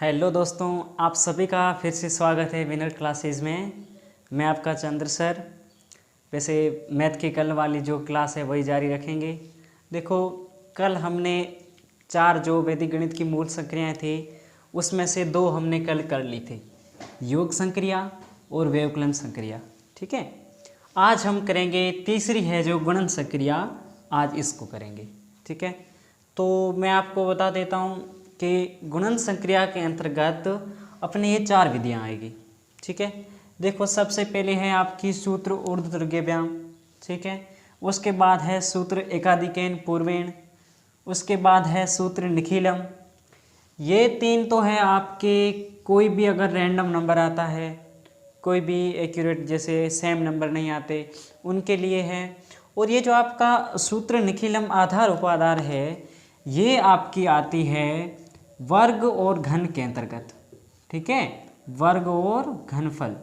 Hello दोस्तों, आप सभी का फिर से स्वागत है विनर क्लासेस में। मैं आपका चंद्र सर। वैसे मैथ की कल वाली जो क्लास है वही जारी रखेंगे। देखो, कल हमने 4 जो वैदिक गणित की मूल संक्रियाएं थी उसमें से 2 हमने कल कर ली थी, योग संक्रिया और व्यवकलन संक्रिया। ठीक है, आज हम करेंगे तीसरी है जो गुणन संक्रिया, आज इसको करेंगे। ठीक है, तो मैं आपको बता देता हूँ कि गुणन संक्रिया के अंतर्गत अपने ये 4 विधियाँ आएगी। ठीक है, देखो सबसे पहले है आपकी सूत्र ऊर्ध्वतृतीय व्याम। ठीक है, उसके बाद है सूत्र एकाधिकेन पूर्वेण, उसके बाद है सूत्र निखिलम। ये 3 तो है आपके, कोई भी अगर रैंडम नंबर आता है, कोई भी एक्यूरेट जैसे सेम नंबर नहीं आते उनके लिए है। और ये जो आपका सूत्र निखिलम आधार उपाधार है, ये आपकी आती है वर्ग और घन के अंतर्गत। ठीक है, वर्ग और घनफल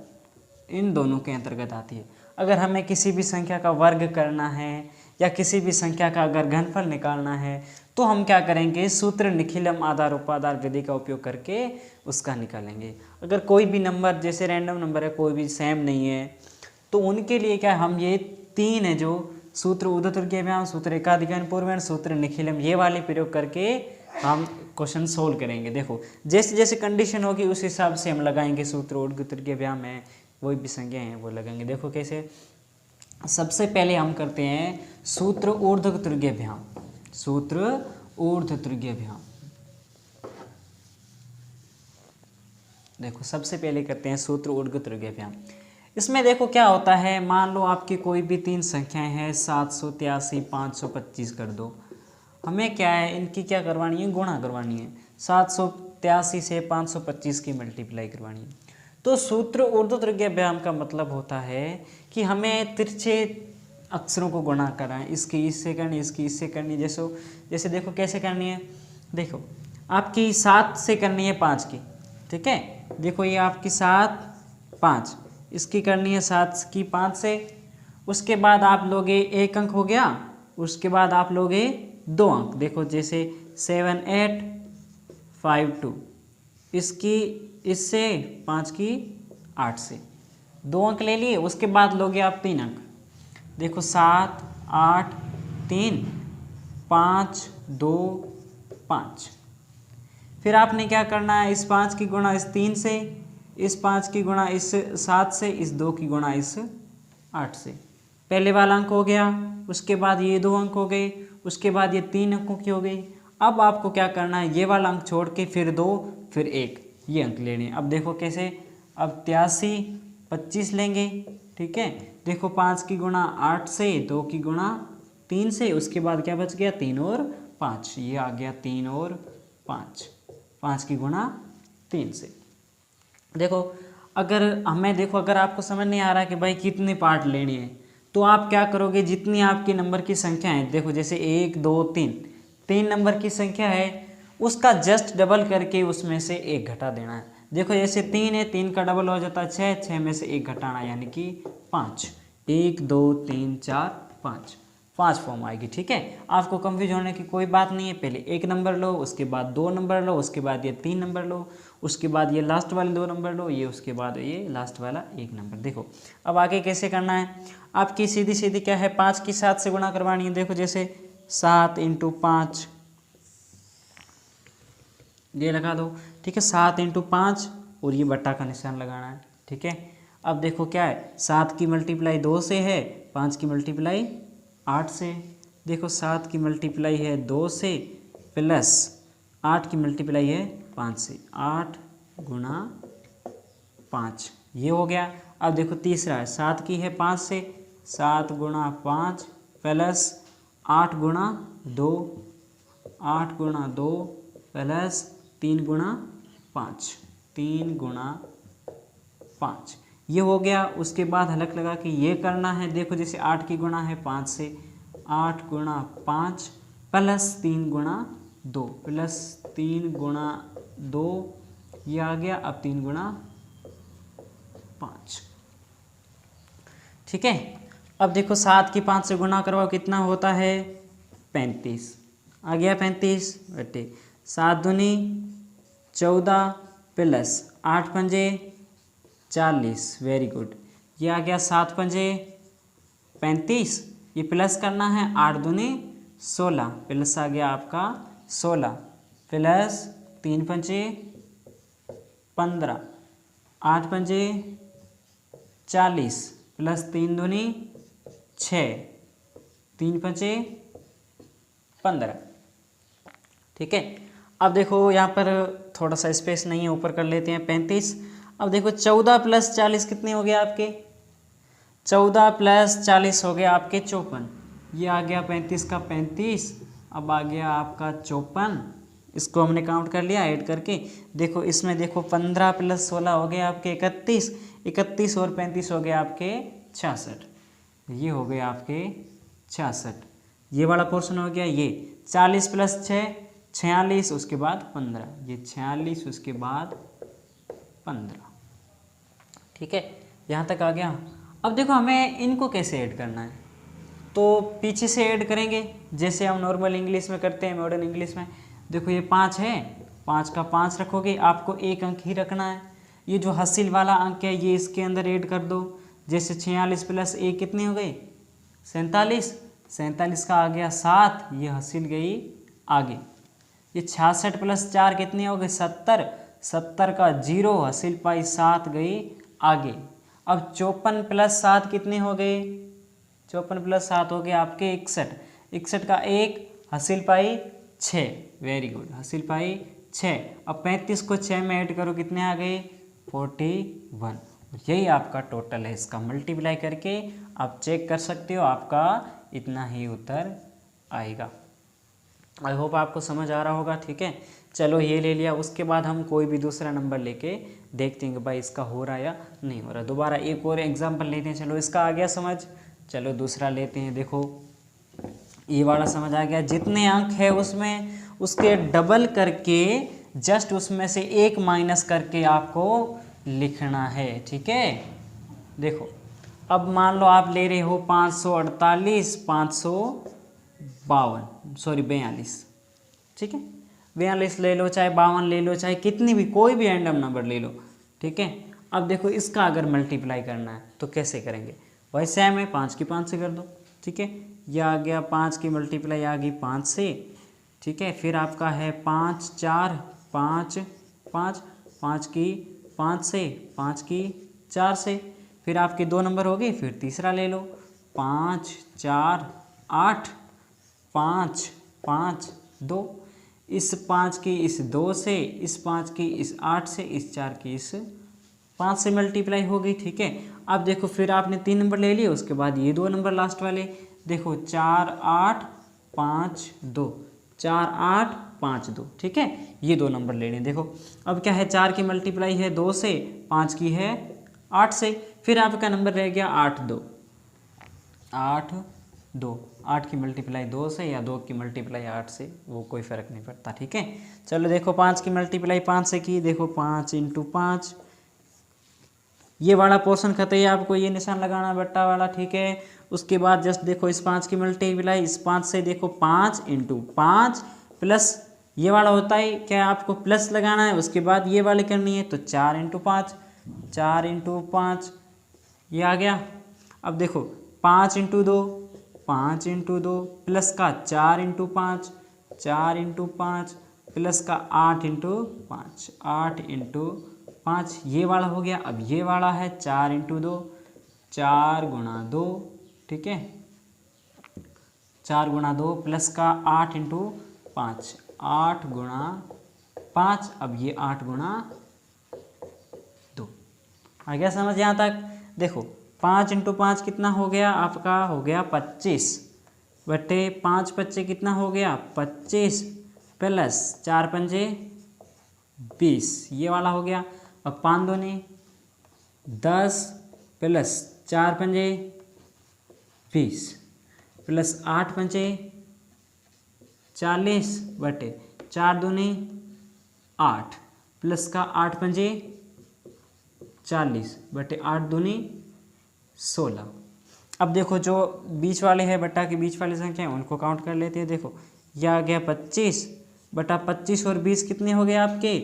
इन दोनों के अंतर्गत आती है। अगर हमें किसी भी संख्या का वर्ग करना है या किसी भी संख्या का अगर घनफल निकालना है तो हम क्या करेंगे, सूत्र निखिलम आधार उपाधार विधि का उपयोग करके उसका निकालेंगे। अगर कोई भी नंबर जैसे रैंडम नंबर है, कोई भी सेम नहीं है, तो उनके लिए क्या हम ये 3 है जो सूत्र ऊर्ध्वतृतीय व्याम, सूत्र एकाधिकरण पूर्वेण, सूत्र निखिलम, ये वाले प्रयोग करके हम क्वेश्चन सोल्व करेंगे। देखो जैसे जैसे कंडीशन होगी उस हिसाब से हम लगाएंगे। सूत्र ऊर्ध्वतृतीय व्याम है, कोई भी संख्या है वो लगाएंगे। देखो कैसे, सबसे पहले हम करते हैं सूत्र ऊर्ध्वतृतीय व्याम। सूत्र ऊर्ध्वतृतीय व्याम, देखो सबसे पहले करते हैं सूत्र ऊर्ध्वतृतीय व्याम। इसमें देखो क्या होता है, मान लो आपकी कोई भी 3 संख्याएं हैं, 783, 525 कर दो। हमें क्या है, इनकी क्या करवानी है, गुणा करवानी है। 783 से 525 की मल्टीप्लाई करवानी है। तो सूत्र ऊर्ध्वतृतीय व्याम का मतलब होता है कि हमें तिरछे अक्षरों को गुणा करना है। इसकी इससे करनी, इसकी इससे करनी। जैसे देखो कैसे करनी है, देखो आपकी 7 से करनी है 5 की। ठीक है, देखो ये आपकी 7, 5, इसकी करनी है 7 की 5 से। उसके बाद आप लोगे 1 अंक हो गया, उसके बाद आप लोगे 2 अंक। देखो जैसे 7, 8, 5, 2, इसकी इससे 5 की 8 से 2 अंक ले लिए। उसके बाद लोगे आप 3 अंक। देखो 7, 8, 3, 5, 2, 5। फिर आपने क्या करना है, इस 5 की गुणा इस 3 से, इस 5 की गुणा इस 7 से, इस 2 की गुणा इस 8 से। पहले वाला अंक हो गया, उसके बाद ये 2 अंक हो गए, उसके बाद ये 3 अंकों की हो गई। अब आपको क्या करना है, ये वाला अंक छोड़ के फिर 2, फिर 1, ये अंक लेने हैं। अब देखो कैसे, अब 83, 25 लेंगे। ठीक है, देखो 5 की गुणा 8 से, 2 की गुणा 3 से, उसके बाद क्या बच गया, 3 और 5, ये आ गया 3 और 5, 5 की गुणा 3 से। देखो अगर हमें, देखो अगर आपको समझ नहीं आ रहा कि भाई कितने पार्ट लेने हैं, तो आप क्या करोगे, जितनी आपकी नंबर की संख्या है, देखो जैसे 1, 2, 3 नंबर की संख्या है, उसका जस्ट डबल करके उसमें से 1 घटा देना है। देखो जैसे 3 है, 3 का डबल हो जाता है 6, 6 में से 1 घटाना यानी कि 5। 1, 2, 3, 4, 5 फॉर्म आएगी। ठीक है, आपको कंफ्यूज होने की कोई बात नहीं है। पहले 1 नंबर लो, उसके बाद 2 नंबर लो, उसके बाद ये 3 नंबर लो, उसके बाद ये लास्ट वाले 2 नंबर लो, ये उसके बाद ये लास्ट वाला 1 नंबर। देखो अब आगे कैसे करना है, आपकी सीधी सीधी क्या है, 5 की 7 से गुणा करवानी है। देखो जैसे 7 × 5, ये लगा दो। ठीक है, 7 × 5 और ये बट्टा का निशान लगाना है। ठीक है, अब देखो क्या है, 7 की मल्टीप्लाई 2 से है, 5 की मल्टीप्लाई 8 से। देखो 7 की मल्टीप्लाई है 2 से, प्लस 8 की मल्टीप्लाई है 5 से, 8 × 5, ये हो गया। अब देखो तीसरा है, 7 की है 5 से, 7 × 5 प्लस 8 × 2, 8 × 2 प्लस 3 × 5, 3 × 5, ये हो गया। उसके बाद हलक लगा के ये करना है। देखो जैसे 8 की गुणा है 5 से, 8 × 5 प्लस 3 × 2 प्लस 3 × 2, ये आ गया। अब 3 × 5। ठीक है, अब देखो 7 की 5 से गुणा करवाओ, कितना होता है, 35 आ गया। 35 बटे 7 दूनी 14 प्लस 8 पंजे 40, वेरी गुड। ये आ गया 7 पंजे 35, ये प्लस करना है, 8 दूनी 16, प्लस आ गया आपका 16, प्लस 3 पंजे 15, 8 पंजे 40, प्लस 3 दूनी 6, 3 पंजे 15। ठीक है, अब देखो यहाँ पर थोड़ा सा स्पेस नहीं है, ऊपर कर लेते हैं 35। अब देखो 14 प्लस 40 कितने हो गए आपके, 14 प्लस 40 हो गया आपके 54। ये आ गया 35 का 35, अब आ गया आपका 54। इसको हमने काउंट कर लिया ऐड करके। देखो इसमें देखो 15 प्लस 16 हो गए आपके 31, 31 और 35 हो गए आपके 66। ये हो गए आपके 66। ये वाला पोर्शन हो गया। ये 40 प्लस 6 46, उसके बाद 15, ये 46 उसके बाद 15। ठीक है, यहाँ तक आ गया। अब देखो हमें इनको कैसे ऐड करना है, तो पीछे से ऐड करेंगे जैसे हम नॉर्मल इंग्लिश में करते हैं, मॉडर्न इंग्लिश में। देखो ये 5 है, 5 का 5 रखोगे, आपको एक अंक ही रखना है। ये जो हासिल वाला अंक है ये इसके अंदर ऐड कर दो। जैसे 46 प्लस 1 कितनी हो गई 47, 47 का आ गया 7, ये हासिल गई आगे। ये 66 प्लस 4 कितनी हो गई 70, 70 का 0, हासिल पाई 7 गई आगे। अब 54 प्लस 7 कितने हो गए, 54 प्लस 7 हो गए आपके 61, 61 का 1, हासिल पाई 6, वेरी गुड, हासिल पाई 6। अब 35 को 6 में ऐड करो, कितने आ गए 41। यही आपका टोटल है, इसका मल्टीप्लाई करके आप चेक कर सकते हो, आपका इतना ही उत्तर आएगा। आई होप आपको समझ आ रहा होगा। ठीक है, चलो ये ले लिया, उसके बाद हम कोई भी दूसरा नंबर लेके देखते हैं कि भाई इसका हो रहा या नहीं हो रहा। दोबारा एक और एग्जांपल लेते हैं। चलो इसका आ गया समझ, चलो दूसरा लेते हैं। देखो ये वाला समझ आ गया, जितने अंक है उसमें उसके डबल करके जस्ट उसमें से एक माइनस करके आपको लिखना है। ठीक है, देखो अब मान लो आप ले रहे हो 548, 42, ठीक है, 42 ले लो, चाहे 52 ले लो, चाहे कितनी भी कोई भी रैंडम नंबर ले लो। ठीक है, अब देखो इसका अगर मल्टीप्लाई करना है तो कैसे करेंगे, वही सेम है, 5 की 5 से कर दो। ठीक है, यह आ गया 5 की मल्टीप्लाई आ गई 5 से। ठीक है, फिर आपका है 5 4 5 5, 5 की 5 से, 5 की 4 से, फिर आपके 2 नंबर हो गए। फिर तीसरा ले लो, 5 4 8 5 5 2, इस 5 की इस 2 से, इस 5 की इस 8 से, इस 4 की इस 5 से मल्टीप्लाई हो गई। ठीक है, अब देखो फिर आपने 3 नंबर ले लिए, उसके बाद ये 2 नंबर लास्ट वाले, देखो 4 8 5 2, 4 8 5 2। ठीक है, ये 2 नंबर लेने। देखो अब क्या है, 4 की मल्टीप्लाई है 2 से, 5 की है 8 से, फिर आपका नंबर रह गया 8 2, 8 2, 8 की मल्टीप्लाई 2 से या 2 की मल्टीप्लाई 8 से, वो कोई फ़र्क नहीं पड़ता। ठीक है, चलो देखो 5 की मल्टीप्लाई 5 से की, देखो 5 × 5, ये वाला पोर्शन खत्म है, आपको ये निशान लगाना बट्टा वाला। ठीक है, उसके बाद जस्ट देखो इस 5 की मल्टीप्लाई इस 5 से, देखो 5 × 5 प्लस ये वाला होता है क्या, आपको प्लस लगाना है, उसके बाद ये वाली करनी है, तो 4 × 5, 4 × 5 ये आ गया। अब देखो 5 × 2, 5 × 2 प्लस का 4 × 5, 4 × 5 प्लस का 8 × 5, 8 × 5, ये वाला हो गया। अब ये वाला है 4 × 2, 4 × 2, ठीक है, 4 × 2 प्लस का 8 × 5, 8 × 5, अब ये 8 × 2 आ गया समझ यहाँ तक। देखो 5 × 5 कितना हो गया आपका, हो गया 25 बटे 5 बच्चे कितना हो गया 25 प्लस 4 पंजे 20, ये वाला हो गया। अब 5 दूनी 10 प्लस 4 पंजे 20 प्लस 8 पंजे 40 बटे 4 दूनी 8 प्लस का 8 पंजे 40 बटे 8 दूनी 16। अब देखो जो बीच वाले हैं बट्टा के बीच वाली संख्या है उनको काउंट कर लेते हैं। देखो यह आ गया 25 बटा 25 और 20 कितने हो गए आपके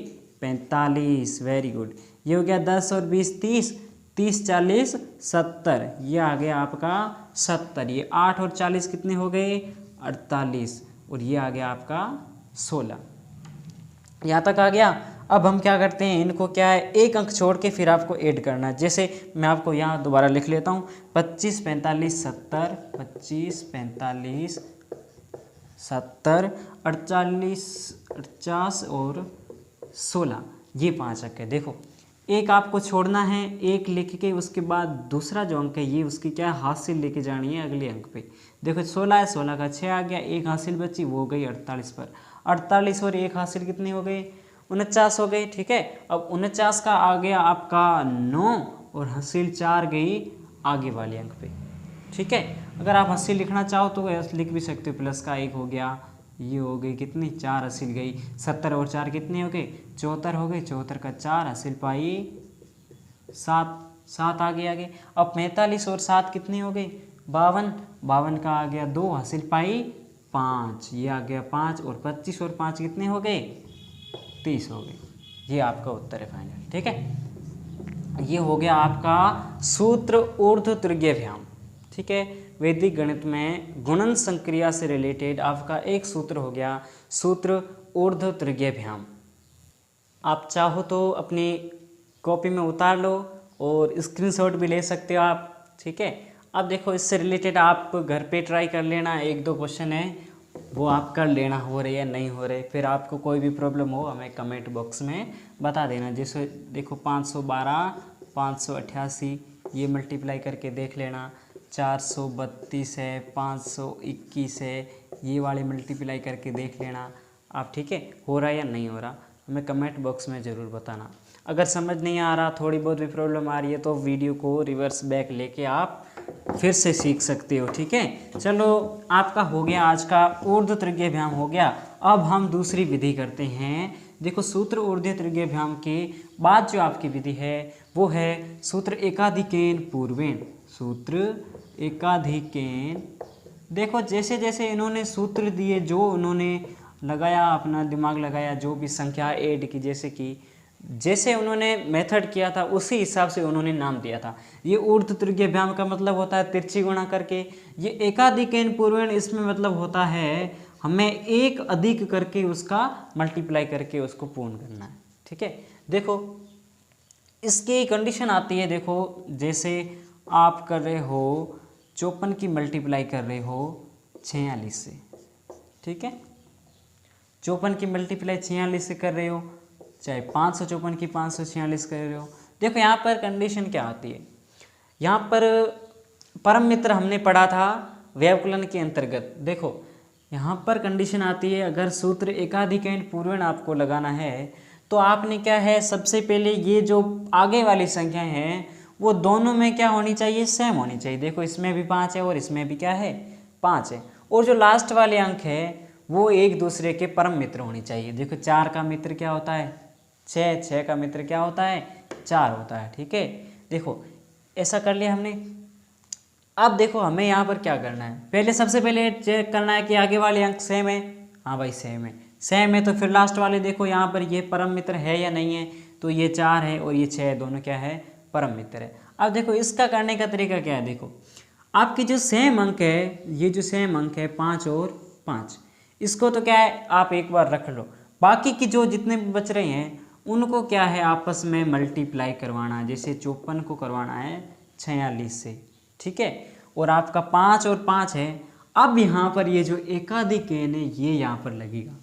45, वेरी गुड। ये हो गया 10 और 20 30, 30 40 70, ये आ गया आपका 70। ये 8 और 40 कितने हो गए 48, और ये आ गया आपका 16। यहाँ तक आ गया। अब हम क्या करते हैं, इनको क्या है एक अंक छोड़ के फिर आपको ऐड करना है। जैसे मैं आपको यहाँ दोबारा लिख लेता हूँ, 25 45 70, 25 45 70 48 50 और 16, ये 5 अंक है। देखो एक आपको छोड़ना है, एक लिख के उसके बाद दूसरा जो अंक है ये उसकी क्या हासिल लेके जानी है अगले अंक पे। देखो 16 है, 16 का 6 आ गया, एक हासिल बची वो हो गई 48 पर। 48 और एक हासिल कितनी हो गई 49 हो गई। ठीक है, अब 49 का आ गया आपका 9 और हासिल 4 गई आगे वाले अंक पे। ठीक है, अगर आप हासिल लिखना चाहो तो लिख भी सकते हो, प्लस का 1 हो गया, ये हो गई कितनी 4 हासिल गई। 70 और 4 कितनी हो गई 74 हो गई, 74 का 4 हासिल पाई 7, 7 आगे। अब 45 और 7 कितनी हो गई 52, 52 का आ गया 2 हासिल पाई 5, ये आ गया 5, और 25 और 5 कितने हो गए 30 हो गए। ये आपका उत्तर है फाइनल। ठीक है, ये हो गया आपका सूत्र ऊर्ध्व तृतीयभ्याम। ठीक है, वैदिक गणित में गुणन संक्रिया से रिलेटेड आपका एक सूत्र हो गया सूत्र ऊर्ध्व तृतीयभ्याम। आप चाहो तो अपनी कॉपी में उतार लो और स्क्रीनशॉट भी ले सकते हो आप। ठीक है, अब देखो इससे रिलेटेड आप घर पे ट्राई कर लेना, 1-2 क्वेश्चन है वो आप कर लेना, हो रहे या नहीं हो रहे। फिर आपको कोई भी प्रॉब्लम हो हमें कमेंट बॉक्स में बता देना। जैसे देखो 512 588 ये मल्टीप्लाई करके देख लेना, 432 है, 521 है, ये वाले मल्टीप्लाई करके देख लेना आप। ठीक है, हो रहा है या नहीं हो रहा हमें कमेंट बॉक्स में ज़रूर बताना। अगर समझ नहीं आ रहा, थोड़ी बहुत भी प्रॉब्लम आ रही है तो वीडियो को रिवर्स बैक लेके आप फिर से सीख सकते हो। ठीक है, चलो आपका हो गया आज का ऊर्ध्व तृतीयभ्याम हो गया। अब हम दूसरी विधि करते हैं। देखो सूत्र ऊर्ध्व तृतीयभ्याम के बाद जो आपकी विधि है वो है सूत्र एकाधिकेन पूर्वेण। सूत्र एकाधिकेन, देखो जैसे जैसे इन्होंने सूत्र दिए, जो उन्होंने लगाया अपना दिमाग लगाया, जो भी संख्या ऐड की, जैसे उन्होंने मेथड किया था उसी हिसाब से उन्होंने नाम दिया था। ये ऊर्ध्व तृतीयभ्याम का मतलब होता है तिरछी गुणा करके। ये एकाधिकेन पूर्वेण, इसमें मतलब होता है हमें एक अधिक करके उसका मल्टीप्लाई करके उसको पूर्ण करना है। ठीक है, देखो इसकी कंडीशन आती है, देखो जैसे आप कर रहे हो 54 की मल्टीप्लाई कर रहे हो 46 से। ठीक है, 54 की मल्टीप्लाई 46 से कर रहे हो, चाहे 554 की 546 कर रहे हो। देखो यहाँ पर कंडीशन क्या आती है, यहाँ पर परम मित्र हमने पढ़ा था व्यवकलन के अंतर्गत। देखो यहाँ पर कंडीशन आती है, अगर सूत्र एकाधिकेन पूर्वेण आपको लगाना है तो आपने क्या है, सबसे पहले ये जो आगे वाली संख्या है वो दोनों में क्या होनी चाहिए, सेम होनी चाहिए। देखो इसमें भी 5 है और इसमें भी क्या है 5 है, और जो लास्ट वाले अंक है वो एक दूसरे के परम मित्र होनी चाहिए। देखो 4 का मित्र क्या होता है 6, 6 का मित्र क्या होता है 4 होता है। ठीक है, देखो ऐसा कर लिया हमने। अब देखो हमें यहाँ पर क्या करना है, पहले सबसे पहले चेक करना है कि आगे वाले अंक सेम है। हाँ भाई सेम है, सेम है तो फिर लास्ट वाले देखो यहाँ पर ये परम मित्र है या नहीं है, तो ये 4 है और ये 6 है, दोनों क्या है परम मित्र है। अब देखो इसका करने का तरीका क्या है, देखो आपके जो सेम अंक है, ये जो सेम अंक है 5 और 5, इसको तो क्या है आप एक बार रख लो, बाकी की जो जितने भी बच रहे हैं उनको क्या है आपस में मल्टीप्लाई करवाना है। जैसे 54 को करवाना है 46 से। ठीक है, और आपका 5 और 5 है। अब यहाँ पर ये जो एकाधिकेन है ये यहाँ पर लगेगा।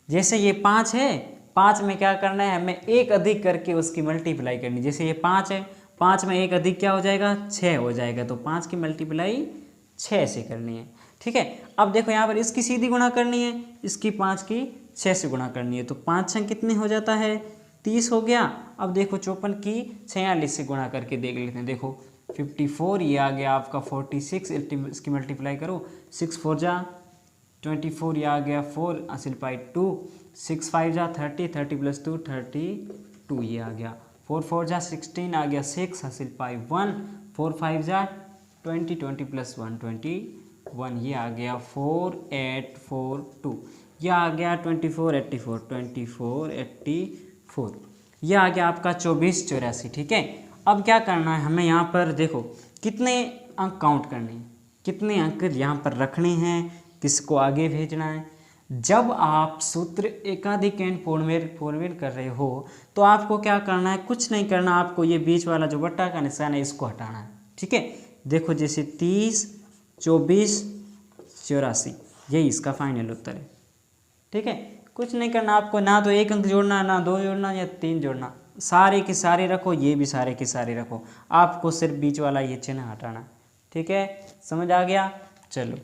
जैसे ये 5 है, 5 में क्या करना है हमें एक अधिक करके उसकी मल्टीप्लाई करनी। जैसे ये 5 है, 5 में एक अधिक क्या हो जाएगा 6 हो जाएगा, तो 5 की मल्टीप्लाई 6 से करनी है। ठीक है, अब देखो यहाँ पर इसकी सीधी गुणा करनी है, इसकी 5 की 6 से गुणा करनी है, तो 5 6 कितने हो जाता है 30 हो गया। अब देखो 54 की 46 से गुणा करके देख लेते हैं। देखो 54, ये आ गया आपका 46, इसकी मल्टीप्लाई करो, 6 4 जा 24, ये आ गया 4 हासिल पाई 2, 6 5 जा 30, 30 + 2 32, ये आ गया 4 4 जा 16, आ गया 6 हासिल पाई 1, 4 5 जा 20, 20 + 1 21, ये आ गया 4 8 4 2, ये आ गया 24 84 24 84 4। ये आ गया आपका 2484, ठीक है। अब क्या करना है हमें, यहाँ पर देखो कितने अंक काउंट करने हैं, कितने अंक यहाँ पर रखने हैं, किसको आगे भेजना है। जब आप सूत्र एकाधिक एंड पूर्णविराम कर रहे हो तो आपको क्या करना है, कुछ नहीं करना, आपको ये बीच वाला जो बट्टा का निशान है इसको हटाना है, ठीक है। देखो जैसे 30, 24, 84, यही इसका फाइनल उत्तर है, ठीक है। कुछ नहीं करना आपको, ना तो एक अंक जोड़ना, ना 2 जोड़ना या 3 जोड़ना, सारे के सारे रखो, ये भी सारे के सारे रखो, आपको सिर्फ बीच वाला ये चिन्ह हटाना, ठीक है। समझ आ गया। चलो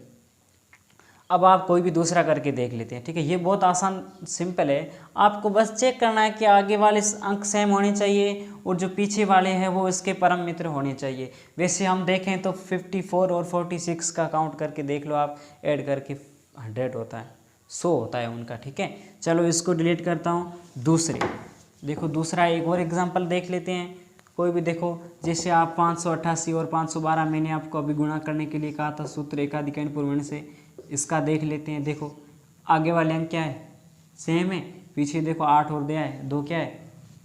अब आप कोई भी दूसरा करके देख लेते हैं, ठीक है। ये बहुत आसान सिंपल है, आपको बस चेक करना है कि आगे वाले अंक सेम होने चाहिए और जो पीछे वाले हैं वो इसके परम मित्र होने चाहिए। वैसे हम देखें तो 54 और 46 का काउंट करके देख लो आप, ऐड करके 100 होता है, 100 होता है उनका, ठीक है। चलो इसको डिलीट करता हूँ। दूसरे देखो, दूसरा एक और एग्जाम्पल देख लेते हैं कोई भी। देखो जैसे आप 588 और 512 मैंने आपको अभी गुणा करने के लिए कहा था सूत्र एकाधिक एंड पूर्णविराम से, इसका देख लेते हैं। देखो आगे वाले अंक क्या है, सेम है, पीछे देखो 8 और दिया है, 2 क्या है,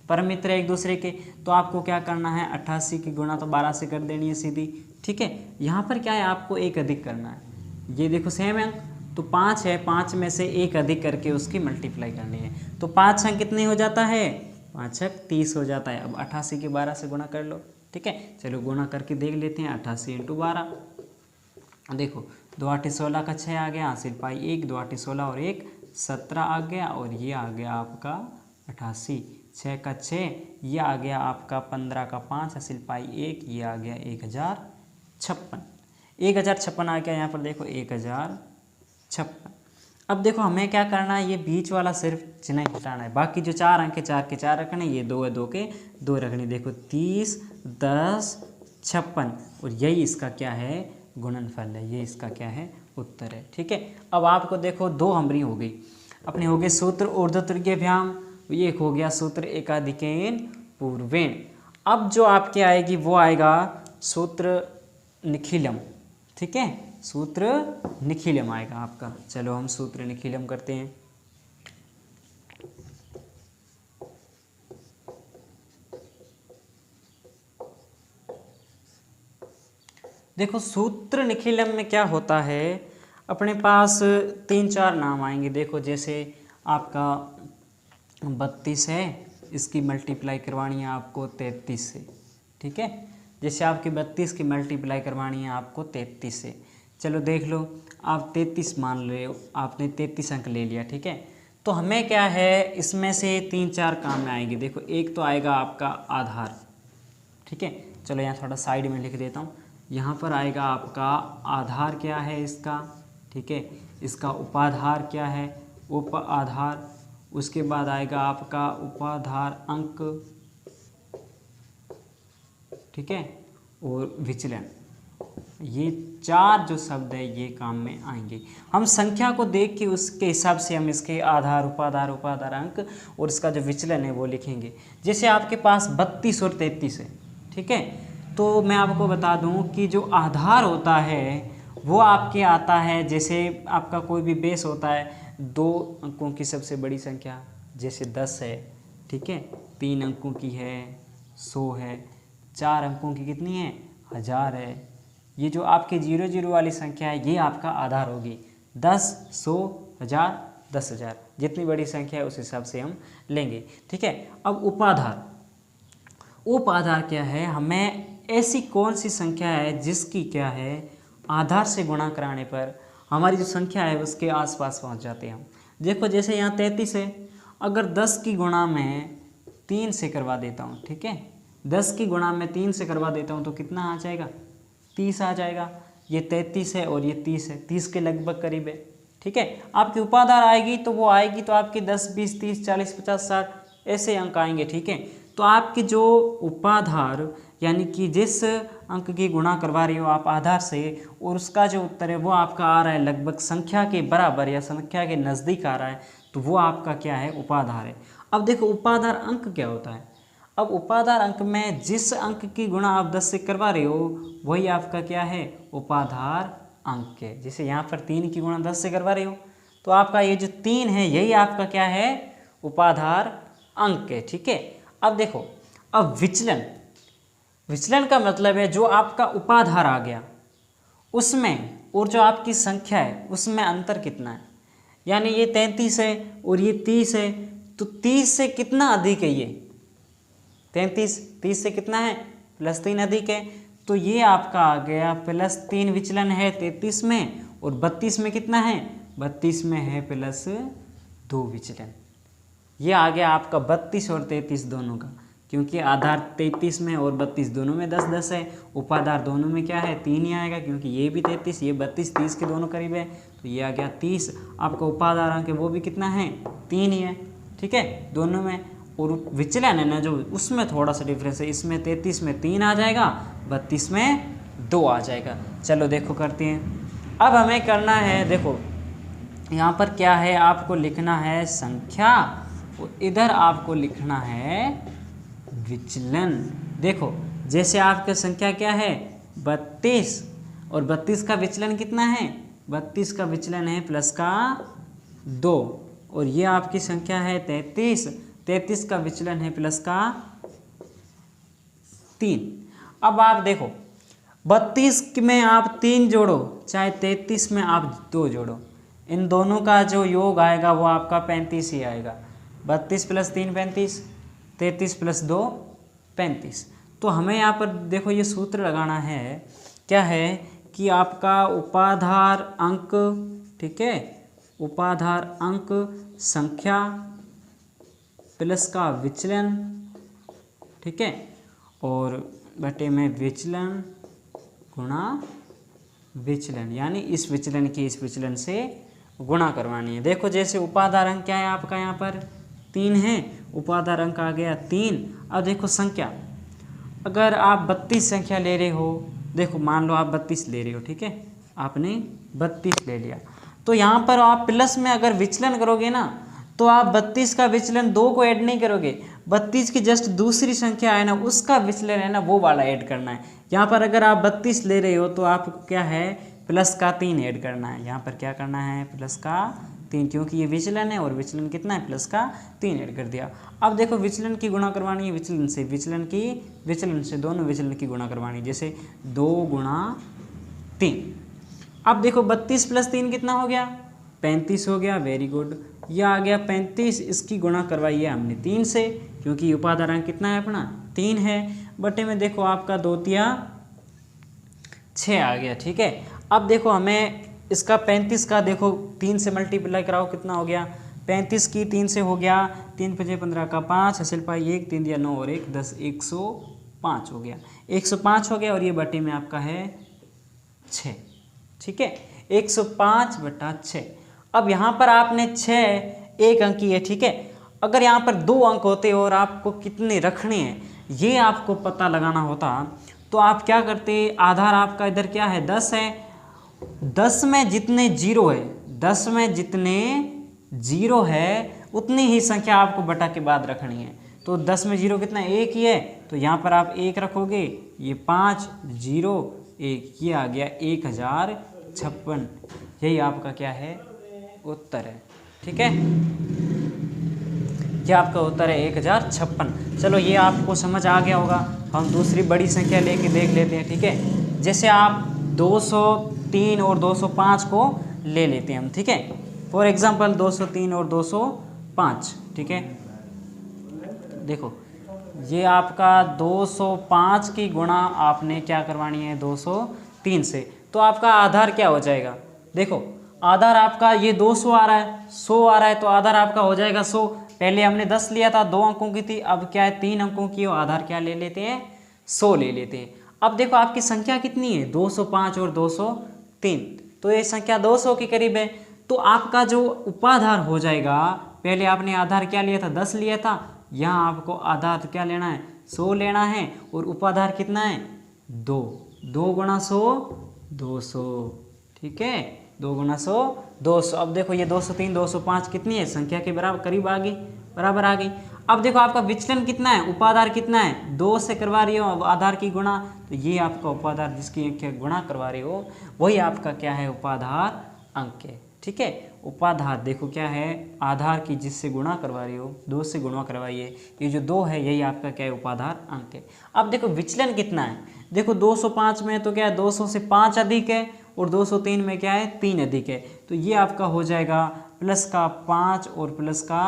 परम मित्र है एक दूसरे के। तो आपको क्या करना है, 88 की गुणा तो 12 से कर देनी है सीधी, ठीक है। यहाँ पर क्या है, आपको एक अधिक करना है। ये देखो सेम अंक तो 5 है, 5 में से एक अधिक करके उसकी मल्टीप्लाई करनी है। तो 5 अंक कितने हो जाता है, 5 अंक 30 हो जाता है। अब 88 के 12 से गुणा कर लो, ठीक है। चलो गुणा करके देख लेते हैं। 88 × 12, देखो 2 8 16 का 6 आ गया, हासिल पाई 1, 2 8 16 और 1 17 आ गया, और ये आ गया आपका 88, 6 का 6, ये आ गया आपका 15 का 5, हासिल पाई 1, ये आ गया 1056, 1056 आ गया। यहाँ पर देखो 1056। अब देखो हमें क्या करना है, ये बीच वाला सिर्फ चिन्ह हटाना है, बाकी जो 4 अंक है 4 के 4 रखने, ये 2 है 2 के 2 रखने। देखो 30, 10, 56, और यही इसका क्या है, गुणनफल है, ये इसका क्या है, उत्तर है, ठीक है। अब आपको देखो 2 हमारी हो गई, अपने हो गए सूत्र ऊर्ध्वतुर्गेभ्याम, ये एक हो गया सूत्र एकाधिकेन पूर्वेण। अब जो आपके आएगी वो आएगा सूत्र निखिलम, ठीक है, सूत्र निखिलम आएगा आपका। चलो हम सूत्र निखिलम करते हैं। देखो सूत्र निखिलम में क्या होता है, अपने पास 3-4 नाम आएंगे। देखो जैसे आपका 32 है, इसकी मल्टीप्लाई करवानी है आपको 33 से, ठीक है। जैसे आपकी 32 की मल्टीप्लाई करवानी है आपको 33 से। चलो देख लो, आप 33 मान रहे हो, आपने 33 अंक ले लिया, ठीक है। तो हमें क्या है, इसमें से 3-4 काम में आएंगे। देखो एक तो आएगा आपका आधार, ठीक है। चलो यहाँ थोड़ा साइड में लिख देता हूँ। यहाँ पर आएगा आपका आधार क्या है इसका, ठीक है। इसका उपाधार क्या है, उप आधार। उसके बाद आएगा आपका उपाधार अंक, ठीक है, और विचलन। ये 4 जो शब्द है ये काम में आएंगे। हम संख्या को देख के उसके हिसाब से हम इसके आधार, उपाधार, उपाधार अंक और इसका जो विचलन है वो लिखेंगे। जैसे आपके पास 32 और 33 है, ठीक है। तो मैं आपको बता दूं कि जो आधार होता है वो आपके आता है, जैसे आपका कोई भी बेस होता है 2 अंकों की सबसे बड़ी संख्या, जैसे 10 है, ठीक है, 3 अंकों की है 100 है, 4 अंकों की कितनी है 1000 है। ये जो आपके 0 वाली संख्या है ये आपका आधार होगी। 10, 100, 1000, 10,000, जितनी बड़ी संख्या है उस हिसाब से हम लेंगे, ठीक है। अब उपाधार, उपाधार क्या है, हमें ऐसी कौन सी संख्या है जिसकी क्या है आधार से गुणा कराने पर हमारी जो संख्या है उसके आसपास पहुंच जाते हैं हम। देखो जैसे यहाँ 33 है, अगर 10 की गुणा में 3 से करवा देता हूँ, ठीक है, 10 की गुणा में 3 से करवा देता हूँ तो कितना आ जाएगा, 30 आ जाएगा। ये 33 है और ये 30 है, 30 के लगभग करीब है, ठीक है। आपकी उपाधार आएगी तो वो आएगी तो आपके 10, 20, 30, 40, 50, 60 ऐसे अंक आएंगे, ठीक है। तो आपकी जो उपाधार यानी कि जिस अंक की गुणा करवा रही हो आप आधार से, और उसका जो उत्तर है वो आपका आ रहा है लगभग संख्या के बराबर या संख्या के नज़दीक आ रहा है, तो वो आपका क्या है, उपाधार है। अब देखो उपाधार अंक क्या होता है। अब उपाधार अंक में जिस अंक की गुणा आप 10 से करवा रहे हो वही आपका क्या है, उपाधार अंक है। जैसे यहाँ पर 3 की गुणा 10 से करवा रहे हो तो आपका ये जो 3 है यही आपका क्या है, उपाधार अंक है। ठीक है, अब देखो, अब विचलन, विचलन का मतलब है जो आपका उपाधार आ गया उसमें और जो आपकी संख्या है उसमें अंतर कितना है। यानी ये 33 है और ये 30 है, तो 30 से कितना अधिक है ये 33, 30 से कितना है +3 अधिक है, तो ये आपका आ गया +3 विचलन है 33 में, और 32 में कितना है 32 में है +2 विचलन। ये आ गया आपका 32 और 33 दोनों का, क्योंकि आधार 33 में और 32 दोनों में 10-10 है, उपाधार दोनों में क्या है 3 ही आएगा, क्योंकि ये भी 33 ये 32 30 के दोनों करीब है, तो ये आ गया 30। आपका उपाधार अंक है वो भी कितना है 3 ही है। ठीक है, दोनों में, और विचलन है ना जो उसमें थोड़ा सा डिफरेंस है, इसमें 33 में 3 आ जाएगा, 32 में 2 आ जाएगा। चलो देखो करते हैं। अब हमें करना है, देखो यहाँ पर क्या है, आपको लिखना है संख्या और इधर आपको लिखना है विचलन। देखो जैसे आपकी संख्या क्या है 32, और 32 का विचलन कितना है 32 का विचलन है +2, और ये आपकी संख्या है 33, 33 का विचलन है +3। अब आप देखो 32 में आप 3 जोड़ो चाहे 33 में आप 2 जोड़ो, इन दोनों का जो योग आएगा वो आपका 35 ही आएगा। 32 + 3 35, 33 + 2 35। तो हमें यहाँ पर देखो ये सूत्र लगाना है, क्या है कि आपका उपाधार अंक, ठीक है, उपाधार अंक संख्या प्लस का विचलन, ठीक है, और बटे में विचलन गुणा विचलन, यानी इस विचलन की इस विचलन से गुणा करवानी है। देखो जैसे उपाधार अंक क्या है आपका यहाँ पर 3 है, उपाधार अंक आ गया 3। अब देखो संख्या, अगर आप 32 संख्या ले रहे हो, देखो मान लो आप 32 ले रहे हो, ठीक है, आपने 32 ले लिया, तो यहाँ पर आप प्लस में अगर विचलन करोगे ना, तो आप 32 का विचलन 2 को ऐड नहीं करोगे, 32 की जस्ट दूसरी संख्या है ना उसका विचलन है ना वो वाला ऐड करना है। यहाँ पर अगर आप 32 ले रहे हो तो आपको क्या है प्लस का 3 ऐड करना है, यहाँ पर क्या करना है प्लस का 3, क्योंकि ये विचलन है और विचलन कितना है प्लस का 3 ऐड कर दिया। अब देखो विचलन की गुणा करवानी है विचलन से, विचलन से दोनों विचलन की गुणा करवानी है, जैसे 2 × 3। अब देखो 32 + 3 कितना हो गया 35 हो गया, वेरी गुड, यह आ गया 35, इसकी गुणा करवाई है हमने 3 से, क्योंकि उपाधार अंक कितना है अपना 3 है, बटे में देखो आपका 2 × 6 आ गया। ठीक है, अब देखो हमें इसका 35 का देखो 3 से मल्टीप्लाई कराओ कितना हो गया, 35 की 3 से हो गया 3 × 5 = 15 का 5, हासिल पाई 1, 3 × 9 और 1 10, 105 हो गया, 105 हो गया, और ये बटे में आपका है 6। ठीक है, 105/6। अब यहाँ पर आपने 6 एक अंक की है, ठीक है, अगर यहाँ पर 2 अंक होते और आपको कितने रखने हैं ये आपको पता लगाना होता, तो आप क्या करते, आधार आपका इधर क्या है 10 है, 10 में जितने 0 है, 10 में जितने 0 है उतनी ही संख्या आपको बटा के बाद रखनी है। तो 10 में 0 कितना 1 ही है, तो यहाँ पर आप 1 रखोगे, ये 5 0 1, ये आ गया 1056। यही आपका क्या है उत्तर है। ठीक है, यह आपका उत्तर है 1056। चलो ये आपको समझ आ गया होगा। हम दूसरी बड़ी संख्या लेके देख लेते हैं। ठीक है, जैसे आप 203 और 205 को ले लेते हैं हम। ठीक है, फॉर एग्जांपल 203 और 205। ठीक है, देखो ये आपका 205 की गुणा आपने क्या करवानी है 203 से, तो आपका आधार क्या हो जाएगा, देखो आधार आपका ये 200 आ रहा है, 100 आ रहा है, तो आधार आपका हो जाएगा 100। पहले हमने 10 लिया था, 2 अंकों की थी, अब क्या है 3 अंकों की, और आधार क्या ले लेते हैं 100 ले लेते हैं। अब देखो आपकी संख्या कितनी है 205 और 203, तो ये संख्या 200 के करीब है, तो आपका जो उपाधार हो जाएगा, पहले आपने आधार क्या लिया था 10 लिया था, यहाँ आपको आधार क्या लेना है 100 लेना है, और उपाधार कितना है 2, 2 × 100 200। ठीक है, 2 × 100 200। अब देखो ये 203 205 कितनी है, संख्या के बराबर करीब आ गई, बराबर आ गई। अब देखो आपका विचलन कितना है, उपाधार कितना है 2 से करवा रही हो आधार की गुणा, तो ये आपका उपाधार जिसकी गुणा करवा रही हो वही आपका क्या है उपाधार अंक है। ठीक है, उपाधार देखो क्या है, आधार की जिससे गुणा करवा रही हो, 2 से गुणा करवाइए, ये जो 2 है यही आपका क्या है, उपाधार अंक है। अब देखो विचलन कितना है, देखो 205 में तो क्या है 200 से 5 अधिक है, और 203 में क्या है 3 अधिक है, तो ये आपका हो जाएगा प्लस का 5 और प्लस का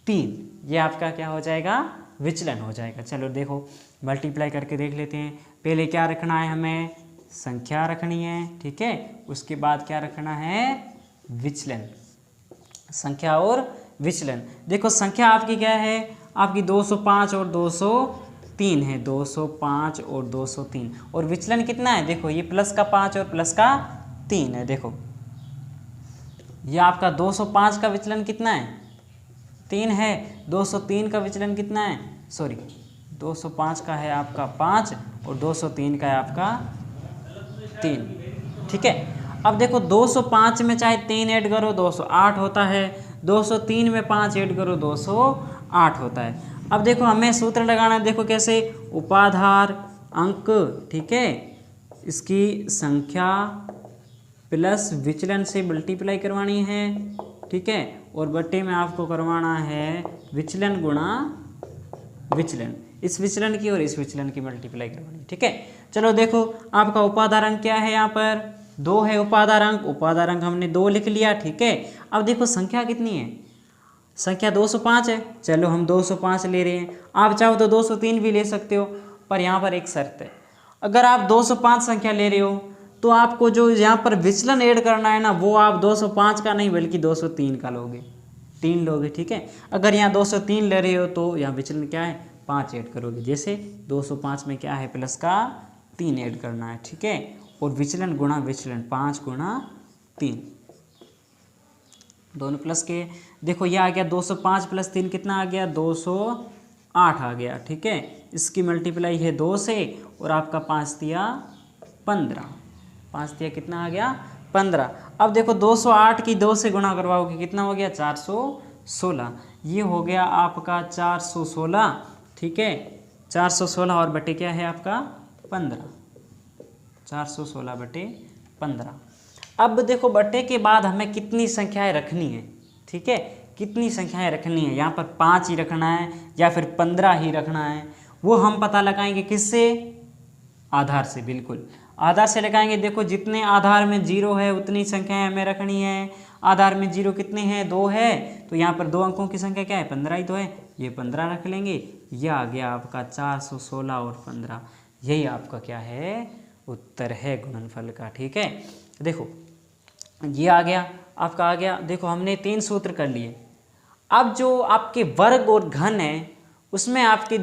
3, ये आपका क्या हो जाएगा, विचलन हो जाएगा। चलो देखो मल्टीप्लाई करके देख लेते हैं। पहले क्या रखना है, हमें संख्या रखनी है, ठीक है, उसके बाद क्या रखना है, विचलन, संख्या और विचलन। देखो संख्या आपकी क्या है, आपकी 205 और 203 है, 205 और 203, और विचलन कितना है, देखो ये प्लस का 5 और प्लस का 3 है। देखो ये आपका 205 का विचलन कितना है, 3 है, 203 का विचलन कितना है, सॉरी 205 का है आपका 5 और 203 का है आपका 3, ठीक है। अब देखो 205 में चाहे 3 ऐड करो 208 होता है, 203 में 5 ऐड करो 208 होता है। अब देखो हमें सूत्र लगाना है, देखो कैसे, उपाधार अंक, ठीक है, इसकी संख्या प्लस विचलन से मल्टीप्लाई करवानी है, ठीक है, और बट्टे में आपको करवाना है विचलन गुणा विचलन, इस विचलन की और इस विचलन की मल्टीप्लाई करवानी, ठीक है। चलो देखो आपका उपाधार अंक क्या है, यहाँ पर 2 है उपाधार अंक, उपाधार अंक हमने 2 लिख लिया, ठीक है। अब देखो संख्या कितनी है, संख्या 205 है, चलो हम 205 ले रहे हैं, आप चाहो तो 203 भी ले सकते हो, पर यहाँ पर एक शर्त है, अगर आप 205 संख्या ले रहे हो तो आपको जो यहाँ पर विचलन ऐड करना है ना, वो आप 205 का नहीं बल्कि 203 का लोगे, 3 लोगे, ठीक है। अगर यहाँ 203 ले रहे हो तो यहाँ विचलन क्या है, 5 ऐड करोगे, जैसे 205 में क्या है प्लस का 3 ऐड करना है, ठीक है, और विचलन गुणा विचलन, 5 गुणा 3, दोनों प्लस के। देखो ये आ गया 205 प्लस 3 कितना आ गया, 208 आ गया, ठीक है। इसकी मल्टीप्लाई है 2 से, और आपका 5 दिया 15, 5 दिया कितना आ गया 15। अब देखो 208 की 2 से गुणा करवाओगे कितना हो गया, 416, ये हो गया आपका 416, ठीक है, 416 और बटे क्या है आपका 15, 416 बटे 15। अब देखो बटे के बाद हमें कितनी संख्याएं रखनी है, ठीक है, कितनी संख्याएं रखनी है, यहाँ पर 5 ही रखना है या फिर 15 ही रखना है, वो हम पता लगाएंगे किससे, आधार से, बिल्कुल आधार से लगाएंगे। देखो जितने आधार में 0 है उतनी संख्याएं हमें रखनी है, आधार में 0 कितने हैं, 2 है, तो यहाँ पर 2 अंकों की संख्या क्या है, 15 ही तो है, ये 15 रख लेंगे, यह आ गया आपका 416 और 15, यही आपका क्या है, उत्तर है गुणनफल का, ठीक है। देखो ये आ गया आपका, आ गया, देखो हमने 3 सूत्र कर लिए। अब जो आपके वर्ग और घन है उसमें आपके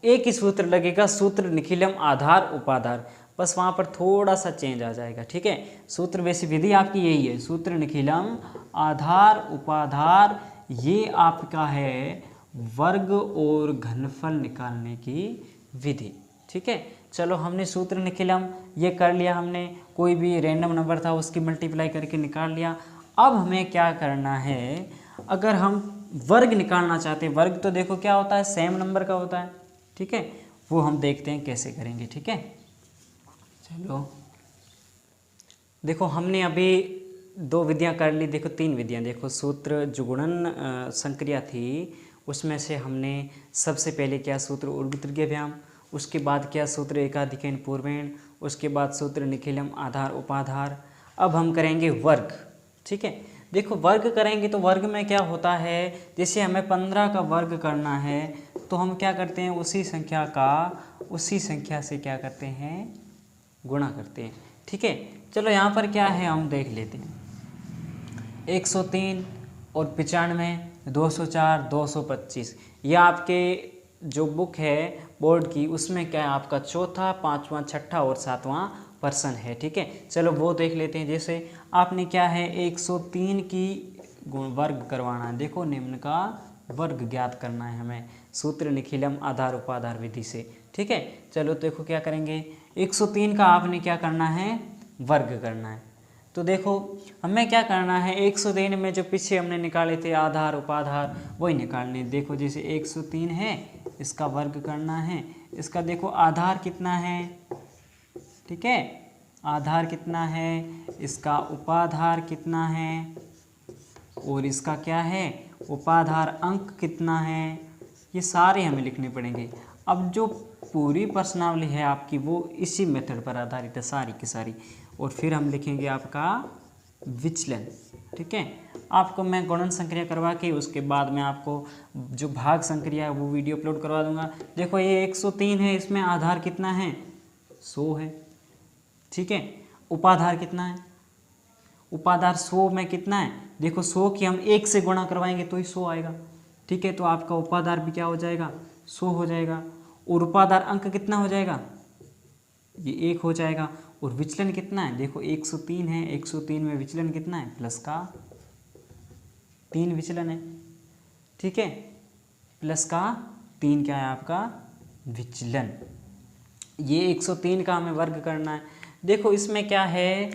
एक ही सूत्र लगेगा, सूत्र निखिलम आधार उपाधार, बस वहाँ पर थोड़ा सा चेंज आ जाएगा, ठीक है। सूत्र वैसी विधि आपकी यही है, सूत्र निखिलम आधार उपाधार, ये आपका है वर्ग और घनफल निकालने की विधि, ठीक है। चलो हमने सूत्र निखिलम ये कर लिया, हमने कोई भी रैंडम नंबर था उसकी मल्टीप्लाई करके निकाल लिया। अब हमें क्या करना है, अगर हम वर्ग निकालना चाहते हैं, वर्ग तो देखो क्या होता है, सेम नंबर का होता है, ठीक है, वो हम देखते हैं कैसे करेंगे, ठीक है। चलो देखो हमने अभी 2 विधियां कर ली, देखो 3 विधियां, देखो सूत्र जो गुणन संक्रिया थी उसमें से हमने सबसे पहले क्या सूत्र ऊर्ध्वतृतीयव्याम, उसके बाद क्या सूत्र एकाधिकैन पूर्वेण, उसके बाद सूत्र निखिलम आधार उपाधार। अब हम करेंगे वर्ग, ठीक है। देखो वर्ग करेंगे तो वर्ग में क्या होता है, जैसे हमें 15 का वर्ग करना है तो हम क्या करते हैं, उसी संख्या का उसी संख्या से क्या करते हैं, गुणा करते हैं, ठीक है। चलो यहाँ पर क्या है हम देख लेते हैं, 103 और 95, 204, 225, यह आपके जो बुक है बोर्ड की उसमें क्या है आपका चौथा, पाँचवा, छठा और सातवां पर्सन है, ठीक है। चलो वो देख लेते हैं। जैसे आपने क्या है 103 की वर्ग करवाना है, देखो निम्न का वर्ग ज्ञात करना है हमें सूत्र निखिलम आधार उपाधार विधि से, ठीक है। चलो देखो क्या करेंगे, 103 का आपने क्या करना है, वर्ग करना है। तो देखो हमें क्या करना है, 103 में जो पीछे हमने निकाले थे आधार उपाधार वही निकालने। देखो जैसे 103 है, इसका वर्ग करना है, इसका देखो आधार कितना है, ठीक है, आधार कितना है, इसका उपाधार कितना है, और इसका क्या है उपाधार अंक कितना है, ये सारे हमें लिखने पड़ेंगे। अब जो पूरी प्रश्नावली है आपकी वो इसी मेथड पर आधारित है सारी की सारी। और फिर हम लिखेंगे आपका विचलन। ठीक है, आपको मैं गुणन संक्रिया करवा के उसके बाद में आपको जो भाग संक्रिया है वो वीडियो अपलोड करवा दूंगा। देखो ये 103 है, इसमें आधार कितना है 100 है। ठीक है, उपाधार कितना है, उपाधार 100 में कितना है, देखो 100 की हम 1 से गुणा करवाएंगे तो ही 100 आएगा। ठीक है, तो आपका उपाधार भी क्या हो जाएगा 100 हो जाएगा। और उपाधार अंक कितना हो जाएगा, ये 1 हो जाएगा। और विचलन कितना है, देखो 103 है, 103 में विचलन कितना है प्लस का 3 विचलन है। ठीक है, प्लस का 3 क्या है आपका विचलन। ये 103 का हमें वर्ग करना है। देखो इसमें क्या है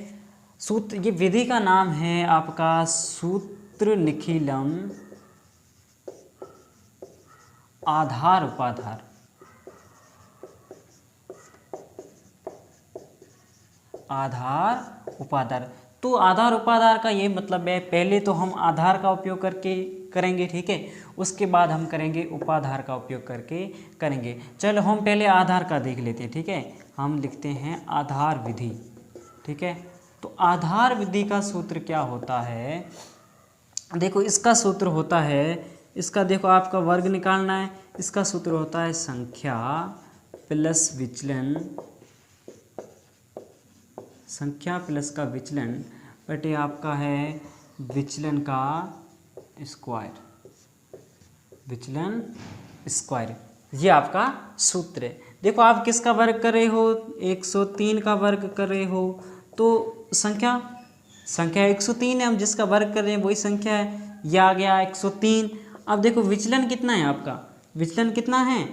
सूत्र, ये विधि का नाम है आपका सूत्र निखिलम आधार उपाधार। आधार उपाधार, तो आधार उपाधार का ये मतलब है पहले तो हम आधार का उपयोग करके करेंगे। ठीक है, उसके बाद हम करेंगे उपाधार का उपयोग करके करेंगे। चलो हम पहले आधार का देख लेते हैं। ठीक है, हम लिखते हैं आधार विधि। ठीक है, तो आधार विधि का सूत्र क्या होता है, देखो इसका सूत्र होता है, इसका देखो आपका वर्ग निकालना है, इसका सूत्र होता है संख्या प्लस विचलन, संख्या प्लस का विचलन बटे आपका है विचलन का स्क्वायर, विचलन स्क्वायर, ये आपका सूत्र है। देखो आप किसका वर्ग कर रहे हो 103 का वर्ग कर रहे हो, तो संख्या 103 है, हम जिसका वर्ग कर रहे हैं वही संख्या है, यह आ गया 103। अब देखो विचलन कितना है आपका, विचलन कितना है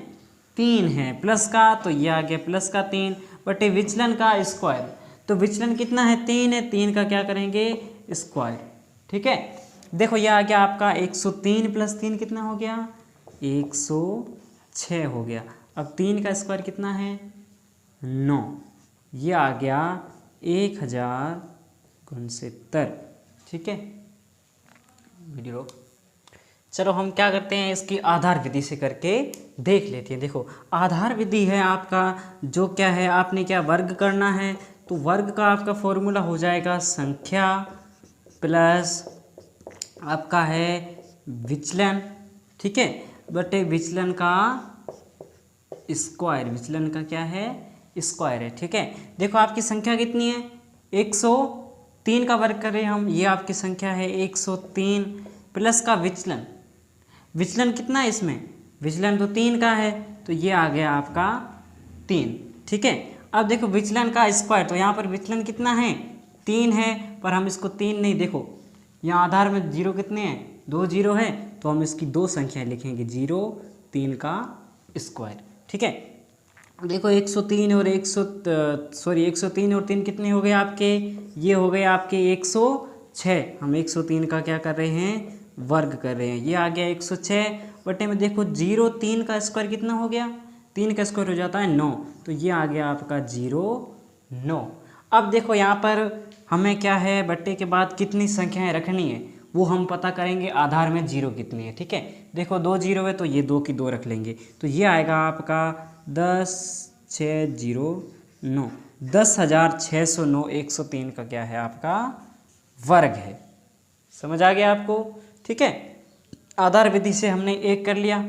3 है, प्लस का तो यह आ गया प्लस का 3 बटे विचलन का स्क्वायर, तो विचलन कितना है 3 है, 3 का क्या करेंगे स्क्वायर। ठीक है, देखो यह आ गया आपका 103 प्लस 3 कितना हो गया 106 हो गया। अब 3 का स्क्वायर कितना है 9, यह आ गया 1069। ठीक है, वीडियो रोक। चलो हम क्या करते हैं इसकी आधार विधि से करके देख लेते हैं। देखो आधार विधि है आपका जो क्या है, आपने क्या वर्ग करना है, तो वर्ग का आपका फॉर्मूला हो जाएगा संख्या प्लस आपका है विचलन। ठीक है, बटे विचलन का स्क्वायर, विचलन का क्या है स्क्वायर है। ठीक है, देखो आपकी संख्या कितनी है 103 का वर्ग कर रहे हैं हम, ये आपकी संख्या है 103 प्लस का विचलन, विचलन कितना है इसमें, विचलन तो 3 का है, तो ये आ गया आपका 3। ठीक है, अब देखो विचलन का स्क्वायर, तो यहाँ पर विचलन कितना है 3 है, पर हम इसको 3 नहीं, देखो यहाँ आधार में 0 कितने हैं 2 0 है, तो हम इसकी 2 संख्याएं लिखेंगे 0 3 का स्क्वायर। ठीक है, देखो 103 और 103 और 3 कितने हो गए आपके, ये हो गए आपके 106। हम 103 का क्या कर रहे हैं वर्ग कर रहे हैं, ये आ गया 106 बटे में देखो 0 3 का स्क्वायर कितना हो गया, 3 का स्क्वायर हो जाता है 9, तो ये आ गया आपका 9। अब देखो यहाँ पर हमें क्या है बट्टे के बाद कितनी संख्याएं रखनी है वो हम पता करेंगे, आधार में 0 कितनी है। ठीक है, देखो 2 0 है तो ये 2 की 2 रख लेंगे, तो ये आएगा आपका 10,609, 10,609 103 का क्या है आपका वर्ग है। समझ आ गया आपको। ठीक है, आधार विधि से हमने एक कर लिया,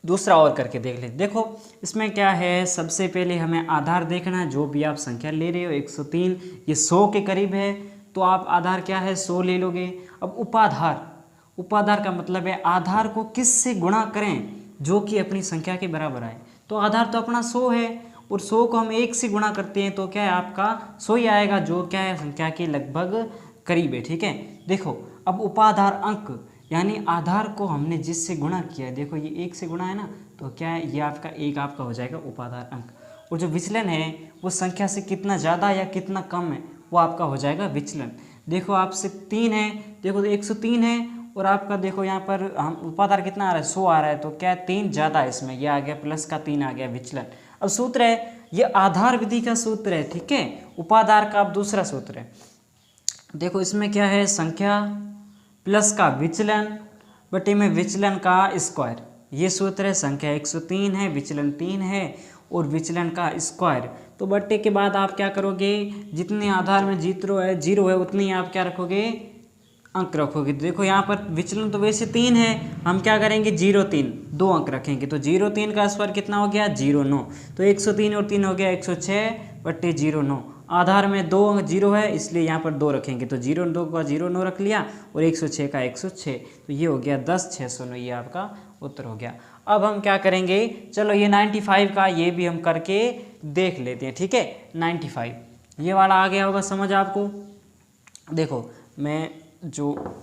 दूसरा और करके देख ले। देखो इसमें क्या है, सबसे पहले हमें आधार देखना है, जो भी आप संख्या ले रहे हो 103 ये 100 के करीब है, तो आप आधार क्या है 100 ले लोगे। अब उपाधार, उपाधार का मतलब है आधार को किस से गुणा करें जो कि अपनी संख्या के बराबर आए, तो आधार तो अपना 100 है और 100 को हम 1 से गुणा करते हैं तो क्या है आपका 100 ही आएगा, जो क्या है संख्या के लगभग करीब है। ठीक है, देखो अब उपाधार अंक यानी आधार को हमने जिससे गुणा किया है, देखो ये 1 से गुणा है ना, तो क्या है ये आपका 1 आपका हो जाएगा उपाधार अंक, और जो विचलन है वो संख्या से कितना ज़्यादा या कितना कम है वो आपका हो जाएगा विचलन। देखो आपसे 3 है, देखो 103 है और आपका देखो यहाँ पर हम उपाधार कितना आ रहा है 100 आ रहा है, तो क्या है 3 ज़्यादा है इसमें, ये आ गया प्लस का 3 आ गया विचलन। अब सूत्र है ये आधार विधि का सूत्र है। ठीक है, उपाधार का अब दूसरा सूत्र है, देखो इसमें क्या है संख्या प्लस का विचलन बटे में विचलन का स्क्वायर। ये सूत्र है, संख्या 103 है, विचलन 3 है और विचलन का स्क्वायर। तो बट्टे के बाद आप क्या करोगे, जितने आधार में जीरो है उतनी ही आप क्या रखोगे, अंक रखोगे। तो देखो यहाँ पर विचलन तो वैसे 3 है, हम क्या करेंगे 0,3 2 अंक रखेंगे। तो 0,3 का स्क्वायर कितना हो गया 0,9। तो 103 और 3 हो गया 106 बट्टे 0,9। आधार में 2 अंक 0 है इसलिए यहाँ पर 2 रखेंगे। तो 0,2 का 0,9 रख लिया और 106 का 106। तो ये हो गया 10,609, ये आपका उत्तर हो गया। अब हम क्या करेंगे, चलो ये 95 का ये भी हम करके देख लेते हैं। ठीक है, 95 ये वाला आ गया होगा समझ आपको। देखो मैं जो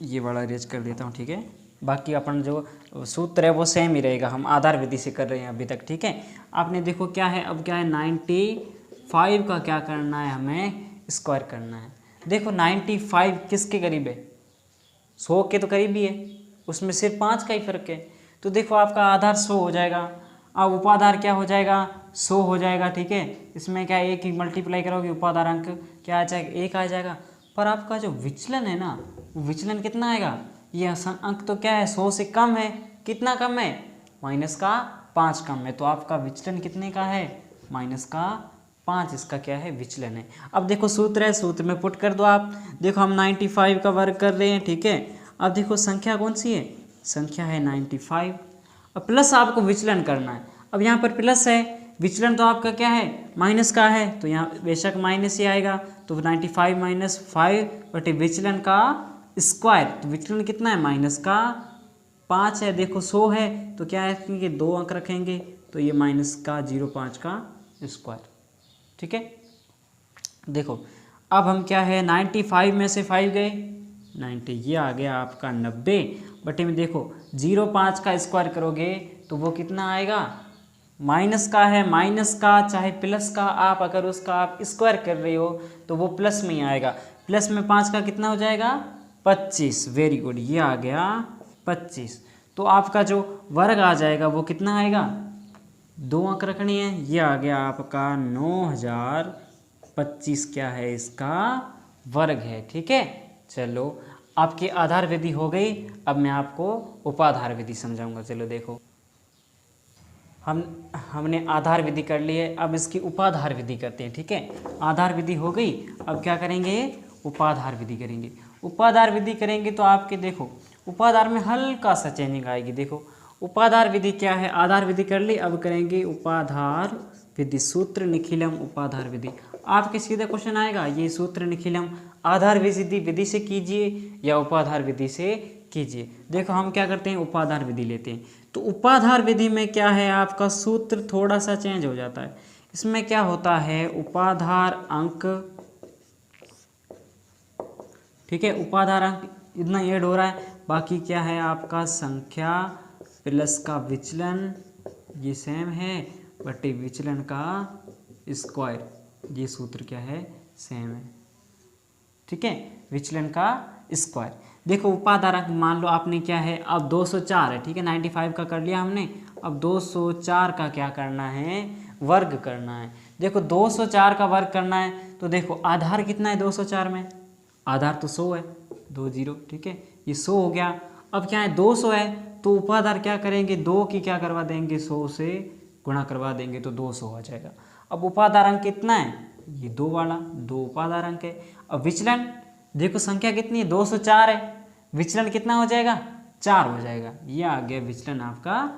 ये वाला इरेज कर देता हूँ। ठीक है, बाकी अपन जो सूत्र है वो सेम ही रहेगा, हम आधार विधि से कर रहे हैं अभी तक। ठीक है, आपने देखो क्या है, अब क्या है 95 का क्या करना है, हमें स्क्वायर करना है। देखो 95 किसके करीब है, 100 के तो करीब ही है, उसमें सिर्फ 5 का ही फर्क है। तो देखो आपका आधार 100 हो जाएगा, अब उपाधार क्या हो जाएगा 100 हो जाएगा। ठीक है, इसमें क्या एक ही मल्टीप्लाई करोगे उपाधार अंक क्या आ जाएगा 1 आ जाएगा। पर आपका जो विचलन है ना, वो विचलन कितना आएगा, ये अंक तो क्या है 100 से कम है, कितना कम है माइनस का 5 कम है। तो आपका विचलन कितने का है माइनस का 5, इसका क्या है विचलन है। अब देखो सूत्र है, सूत्र में पुट कर दो आप। देखो हम 95 का वर्ग कर रहे हैं। ठीक है, अब देखो संख्या कौन सी है, संख्या है 95। अब प्लस आपको विचलन करना है। अब यहाँ पर प्लस है, विचलन तो आपका क्या है माइनस का है, तो यहाँ बेशक माइनस ही आएगा। तो 95 माइनस 5 बटे विचलन का स्क्वायर। तो विचलन कितना है माइनस का 5 है। देखो 100 है तो क्या है कि 2 अंक रखेंगे, तो ये माइनस का 0,5 का स्क्वायर। ठीक है, देखो अब हम क्या है 95 में से 5 गए 90, ये आ गया आपका 90 बटे में देखो 0,5 का स्क्वायर करोगे तो वो कितना आएगा, माइनस का है, माइनस का चाहे प्लस का, आप अगर उसका आप स्क्वायर कर रहे हो तो वो प्लस में ही आएगा। प्लस में 5 का कितना हो जाएगा 25। वेरी गुड, ये आ गया 25। तो आपका जो वर्ग आ जाएगा वो कितना आएगा, 2 अंक रखनी है, ये आ गया आपका 9025 क्या है इसका वर्ग है। ठीक है, चलो आपकी आधार विधि हो गई। अब मैं आपको उपाधार विधि समझाऊंगा। चलो देखो हमने आधार विधि कर ली है, अब इसकी उपाधार विधि करते हैं। ठीक है, आधार विधि हो गई, अब क्या करेंगे उपाधार विधि करेंगे। उपाधार विधि करेंगे तो आपके देखो उपाधार में हल्का सा चेंजिंग आएगी। देखो उपाधार विधि क्या है, आधार विधि कर ली, अब करेंगे उपाधार विधि। सूत्र निखिलम उपाधार विधि। आपके सीधा क्वेश्चन आएगा ये सूत्र निखिलम आधार विधि से कीजिए या उपाधार विधि से कीजिए। देखो हम क्या करते हैं उपाधार विधि लेते हैं। तो उपाधार विधि में क्या है आपका सूत्र थोड़ा सा चेंज हो जाता है। इसमें क्या होता है उपाधार अंक, ठीक है, उपाधार अंक इतना ऐड हो रहा है, बाकी क्या है आपका संख्या प्लस का विचलन, ये सेम है बटे विचलन का स्क्वायर, ये सूत्र क्या है सेम है। ठीक है, विचलन का स्क्वायर। देखो उपाधार अंक मान लो आपने क्या है, अब 204 है। ठीक है, 95 का कर लिया हमने, अब 204 का क्या करना है वर्ग करना है। देखो 204 का वर्ग करना है तो देखो आधार कितना है 204 में, आधार तो 100 है, 2 0। ठीक है, ये 100 हो गया। अब क्या है 200 है तो उपाधार क्या करेंगे 2 की क्या करवा देंगे 100 से गुणा करवा देंगे तो 200 हो जाएगा। अब उपाधार अंक कितना है, ये 2 वाला, 2 उपाधार अंक है। अब विचलन देखो संख्या कितनी है 204 है, विचलन कितना हो जाएगा 4 हो जाएगा, ये आ गया विचलन आपका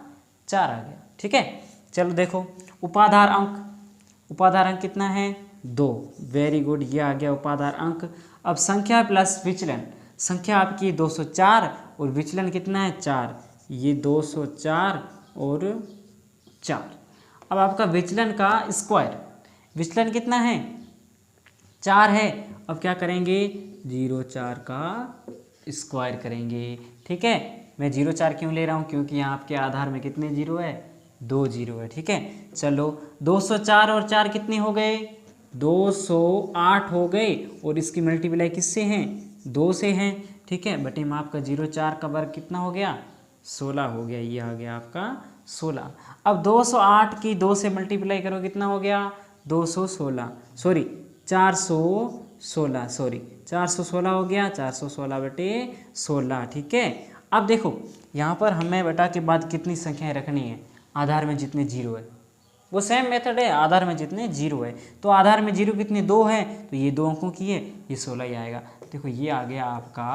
4 आ गया। ठीक है, चलो देखो उपाधार अंक, उपाधार अंक कितना है 2। वेरी गुड, ये आ गया उपाधार अंक। अब संख्या प्लस विचलन, संख्या आपकी 204 और विचलन कितना है 4, ये 204 और 4। अब आपका विचलन का स्क्वायर, विचलन कितना है 4 है, अब क्या करेंगे 0,4 का स्क्वायर करेंगे। ठीक है, मैं 0,4 क्यों ले रहा हूँ, क्योंकि यहाँ आपके आधार में कितने 0 है 2 0 है। ठीक है, चलो 204 और 4 कितने हो गए 208 हो गए, और इसकी मल्टीप्लाई किससे हैं 2 से हैं। ठीक है, बटे में आपका 0,4 का वर्ग कितना हो गया 16 हो गया, ये आ गया आपका 16। अब 208 की 2 से मल्टीप्लाई करो कितना हो गया 216, सॉरी 416, सॉरी 416 हो गया, 416/16, ठीक है। अब देखो यहाँ पर हमें बटा के बाद कितनी संख्याएं रखनी है, आधार में जितने जीरो है, वो सेम मेथड है, आधार में जितने जीरो है, तो आधार में जीरो कितने 2 है, तो ये 2 अंकों की है, ये 16 ही आएगा। देखो ये आ गया आपका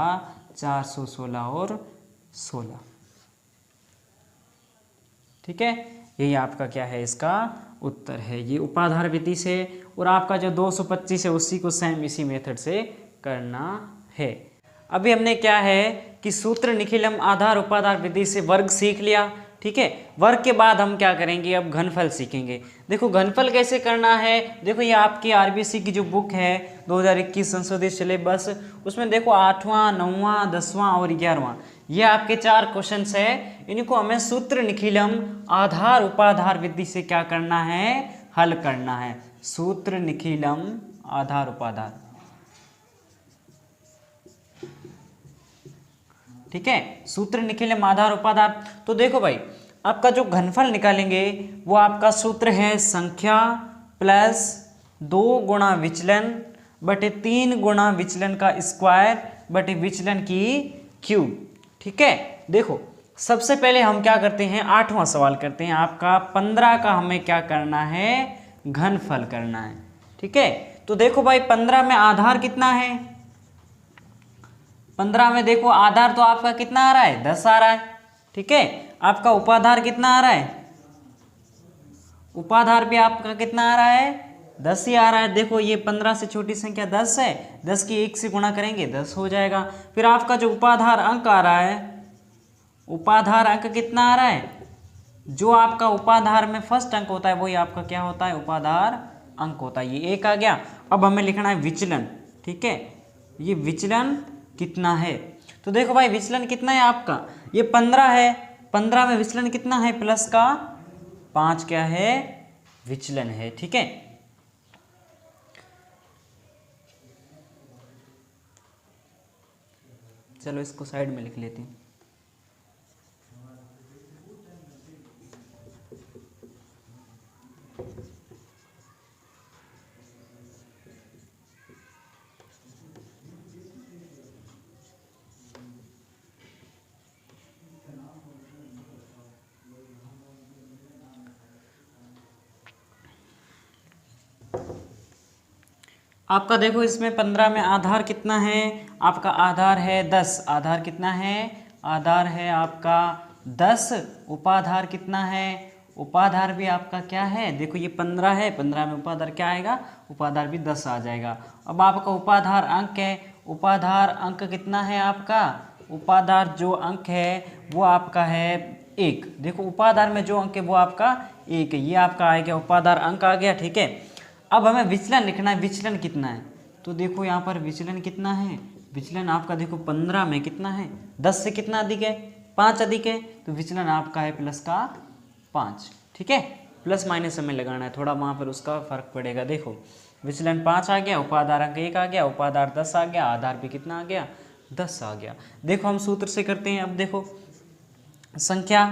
416 और 16, ठीक है। यही आपका क्या है, इसका उत्तर है। ये उपाधार विधि से, और आपका जो 225 है उसी को सेम इसी मेथड से करना है। अभी हमने क्या है कि सूत्र निखिलम आधार उपाधार विधि से वर्ग सीख लिया, ठीक है। वर्ग के बाद हम क्या करेंगे, अब घनफल सीखेंगे। देखो घनफल कैसे करना है, देखो ये आपकी आरबीसी की जो बुक है 2021 संशोधित सिलेबस, उसमें देखो 8वां 9वां 10वां और 11वां, ये आपके 4 क्वेश्चंस है। इनको हमें सूत्र निखिलम आधार उपाधार विधि से क्या करना है, हल करना है। सूत्र निखिलम आधार उपाधार, ठीक है। सूत्र निखिलम आधार उपाधार, तो देखो भाई आपका जो घनफल निकालेंगे वो आपका सूत्र है संख्या प्लस 2 गुणा विचलन बटे 3 गुणा विचलन का स्क्वायर बटे विचलन की क्यूब, ठीक है। देखो सबसे पहले हम क्या करते हैं, 8वां सवाल करते हैं। आपका 15 का हमें क्या करना है, घनफल करना है, ठीक है। तो देखो भाई 15 में आधार कितना है, 15 में देखो आधार तो आपका कितना आ रहा है, 10 आ रहा है, ठीक है। आपका उपाधार कितना आ रहा है, उपाधार भी आपका कितना आ रहा है, 10 ही आ रहा है। देखो ये 15 से छोटी संख्या 10 है, 10 की 1 से गुणा करेंगे 10 हो जाएगा। फिर आपका जो उपाधार अंक आ रहा है, उपाधार अंक कितना आ रहा है, जो आपका उपाधार में फर्स्ट अंक होता है वही आपका क्या होता है, उपाधार अंक होता है। ये 1 आ गया। अब हमें लिखना है विचलन, ठीक है। ये विचलन कितना है, तो देखो भाई विचलन कितना है आपका, ये 15 है, 15 में विचलन कितना है, प्लस का 5 क्या है, विचलन है, ठीक है। चलो इसको साइड में लिख लेते हैं। आपका देखो इसमें 15 में आधार कितना है, आपका आधार है 10, आधार कितना है, आधार है आपका 10, उपाधार कितना है, उपाधार भी आपका क्या है, देखो ये 15 है, 15 में उपाधार क्या आएगा, उपाधार भी 10 आ जाएगा। अब आपका उपाधार अंक है, उपाधार अंक कितना है आपका, उपाधार जो अंक है वो आपका है 1। देखो उपाधार में जो अंक है वो आपका 1 है, ये आपका आ गया उपाधार अंक आ गया, ठीक है। अब हमें विचलन लिखना है, विचलन कितना है, तो देखो यहाँ पर विचलन कितना है, विचलन आपका देखो 15 में कितना है, 10 से कितना अधिक है, 5 अधिक है, तो विचलन आपका है प्लस का 5, ठीक है। प्लस माइनस हमें लगाना है, थोड़ा वहाँ पर उसका फर्क पड़ेगा। देखो विचलन 5 आ गया, उपाधार अंक 1 आ गया, उपाधार 10 आ गया, आधार भी कितना आ गया, 10 आ गया। देखो हम सूत्र से करते हैं। अब देखो संख्या,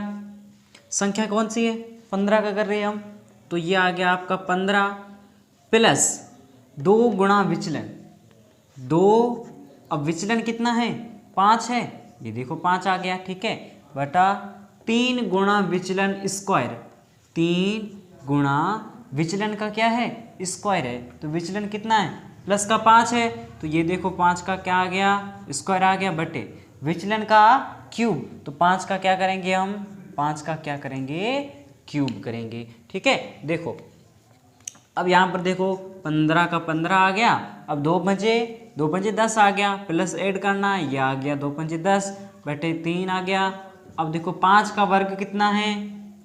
संख्या कौन सी है, 15 का कर रहे हैं हम, तो ये आ गया आपका 15 प्लस 2 गुणा विचलन 2, अब विचलन कितना है 5 है, ये देखो 5 आ गया, ठीक है, बटा 3 गुणा विचलन स्क्वायर, 3 गुणा विचलन का क्या है, स्क्वायर है, तो विचलन कितना है, प्लस का 5 है, तो ये देखो 5 का क्या आ गया, स्क्वायर आ गया, बटे विचलन का क्यूब, तो 5 का क्या करेंगे हम, 5 का क्या करेंगे, क्यूब करेंगे, ठीक है। देखो अब यहाँ पर देखो 15 का 15 आ गया, अब 2 पंजे 10 आ गया, प्लस ऐड करना, ये आ गया 2 पंजे 10 बटे 3 आ गया। अब देखो 5 का वर्ग कितना है,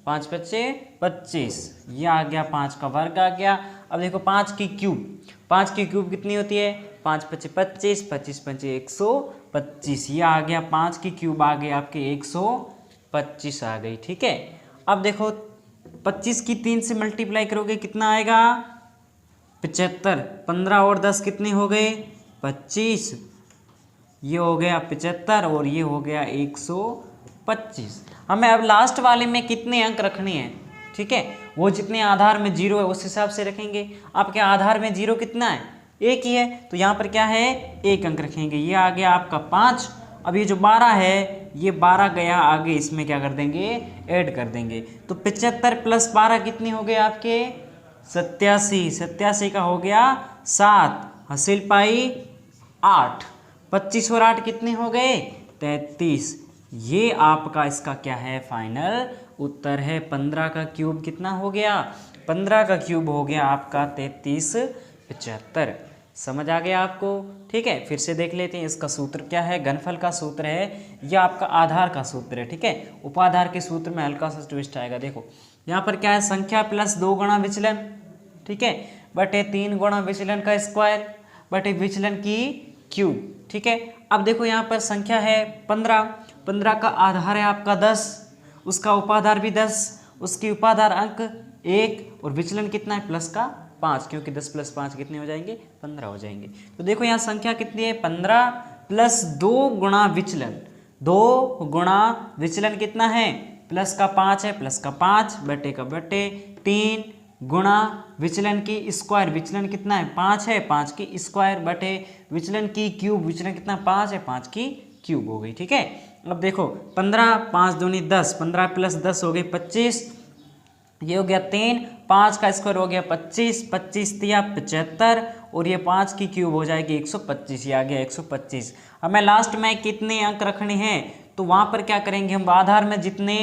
5 पच्चे 25, ये आ गया 5 का वर्ग आ गया। अब देखो 5 की क्यूब, 5 की क्यूब कितनी होती है, 5 पच्चे 25, 25 पंजे 125, ये आ गया 5 की क्यूब आ गई आपके 125 आ गई, ठीक है। अब देखो 25 की 3 से मल्टीप्लाई करोगे कितना आएगा, 75, 15 और 10 कितने हो गए 25, ये हो गया 75 और ये हो गया 125। हमें अब लास्ट वाले में कितने अंक रखने हैं, ठीक है, वो जितने आधार में 0 है उस हिसाब से रखेंगे। आपके आधार में 0 कितना है, एक ही है, तो यहाँ पर क्या है, एक अंक रखेंगे। ये आ गया आपका 5। अब ये जो 12 है, ये 12 गया आगे, इसमें क्या कर देंगे, ऐड कर देंगे। तो 75 + 12 कितनी हो गए आपके 87। 87 का हो गया 7, हासिल पाई 8, 25 और 8 कितने हो गए 33। ये आपका इसका क्या है, फाइनल उत्तर है। 15 का क्यूब कितना हो गया, 15 का क्यूब हो गया आपका 33 75। समझ आ गया आपको? ठीक है, फिर से देख लेते हैं इसका सूत्र क्या है। घनफल का सूत्र है, यह आपका आधार का सूत्र है। ठीक है, उपाधार के सूत्र में हल्का सा ट्विस्ट आएगा। देखो यहाँ पर क्या है, संख्या प्लस 2 गुणा विचलन, ठीक है, बटे 3 गुणा विचलन का स्क्वायर बटे विचलन की क्यूब। ठीक है, अब देखो यहाँ पर संख्या है 15, 15 का आधार है आपका 10, उसका उपाधार भी 10, उसकी उपाधार अंक 1 और विचलन कितना है प्लस का 5, क्योंकि 10 + 5 कितने हो जाएंगे 15 हो जाएंगे। तो देखो यहाँ संख्या कितनी है 15 + 2 गुणा विचलन, 2 गुणा विचलन कितना है प्लस का 5 है, प्लस का 5 बटे का बटे 3 गुणा विचलन की स्क्वायर, विचलन कितना है 5 है, 5 की स्क्वायर बटे विचलन की क्यूब, विचलन कितना 5 है, 5 की क्यूब हो गई। ठीक है, अब देखो 15 5 दूनी 10, 15 + 10 हो गई 25, ये हो गया 3, 5 का स्क्वायर हो गया 25, 25 तिया 75 और ये 5 की क्यूब हो जाएगी 125, ये आ गया 125। हमें लास्ट में कितने अंक रखने हैं, तो वहाँ पर क्या करेंगे हम, आधार में जितने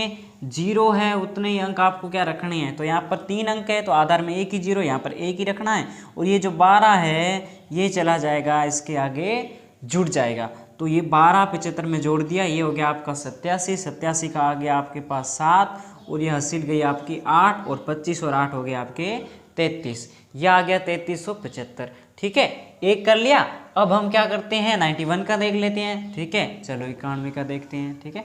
जीरो है उतने ही अंक आपको क्या रखने हैं। तो यहाँ पर 3 अंक है तो आधार में एक ही जीरो, यहाँ पर एक ही रखना है, और ये जो 12 है ये चला जाएगा इसके आगे जुड़ जाएगा। तो ये 12 75 में जोड़ दिया, ये हो गया आपका 87, 87 का आ गया आपके पास 7 और ये हासिल गई आपकी 8 और 25 और 8 हो गए आपके 33, यह आ गया 3375। ठीक है, एक कर लिया। अब हम क्या करते हैं 91 का देख लेते हैं। ठीक है, चलो 91 का देखते हैं। ठीक है,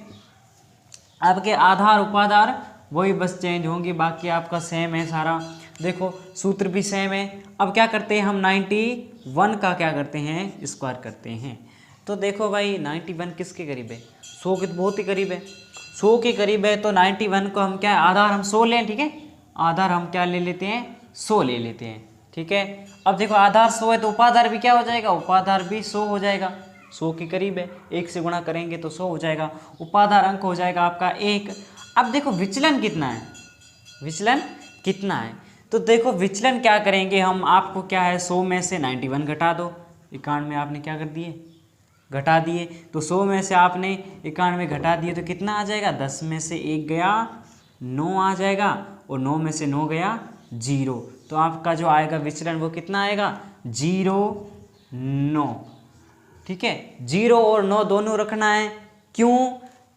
आपके आधार उपाधार वही बस चेंज होंगी, बाकी आपका सेम है सारा। देखो सूत्र भी सेम है। अब क्या करते हैं हम 91 का क्या करते हैं स्क्वायर करते हैं। तो देखो भाई 91 किसके करीब है, 100 के बहुत ही करीब है, 100 के करीब है। तो 91 को हम क्या आधार हम 100 लें। ठीक है, आधार हम क्या ले लेते हैं 100 ले लेते हैं। ठीक है, अब देखो आधार 100 है तो उपाधार भी क्या हो जाएगा, उपाधार भी 100 हो जाएगा, 100 के करीब है, 1 से गुणा करेंगे तो 100 हो जाएगा। उपाधार अंक हो जाएगा आपका 1। अब देखो विचलन कितना है, विचलन कितना है, तो देखो विचलन क्या करेंगे हम, आपको क्या है 100 में से 91 घटा दो। 91 आपने क्या कर दिए घटा दिए, तो 100 में से आपने 91 घटा दिए तो कितना आ जाएगा, 10 में से 1 गया 9 आ जाएगा, और 9 में से 9 गया 0। तो आपका जो आएगा विचलन वो कितना आएगा 0 9। ठीक है, 0 और 9 दोनों रखना है। क्यों,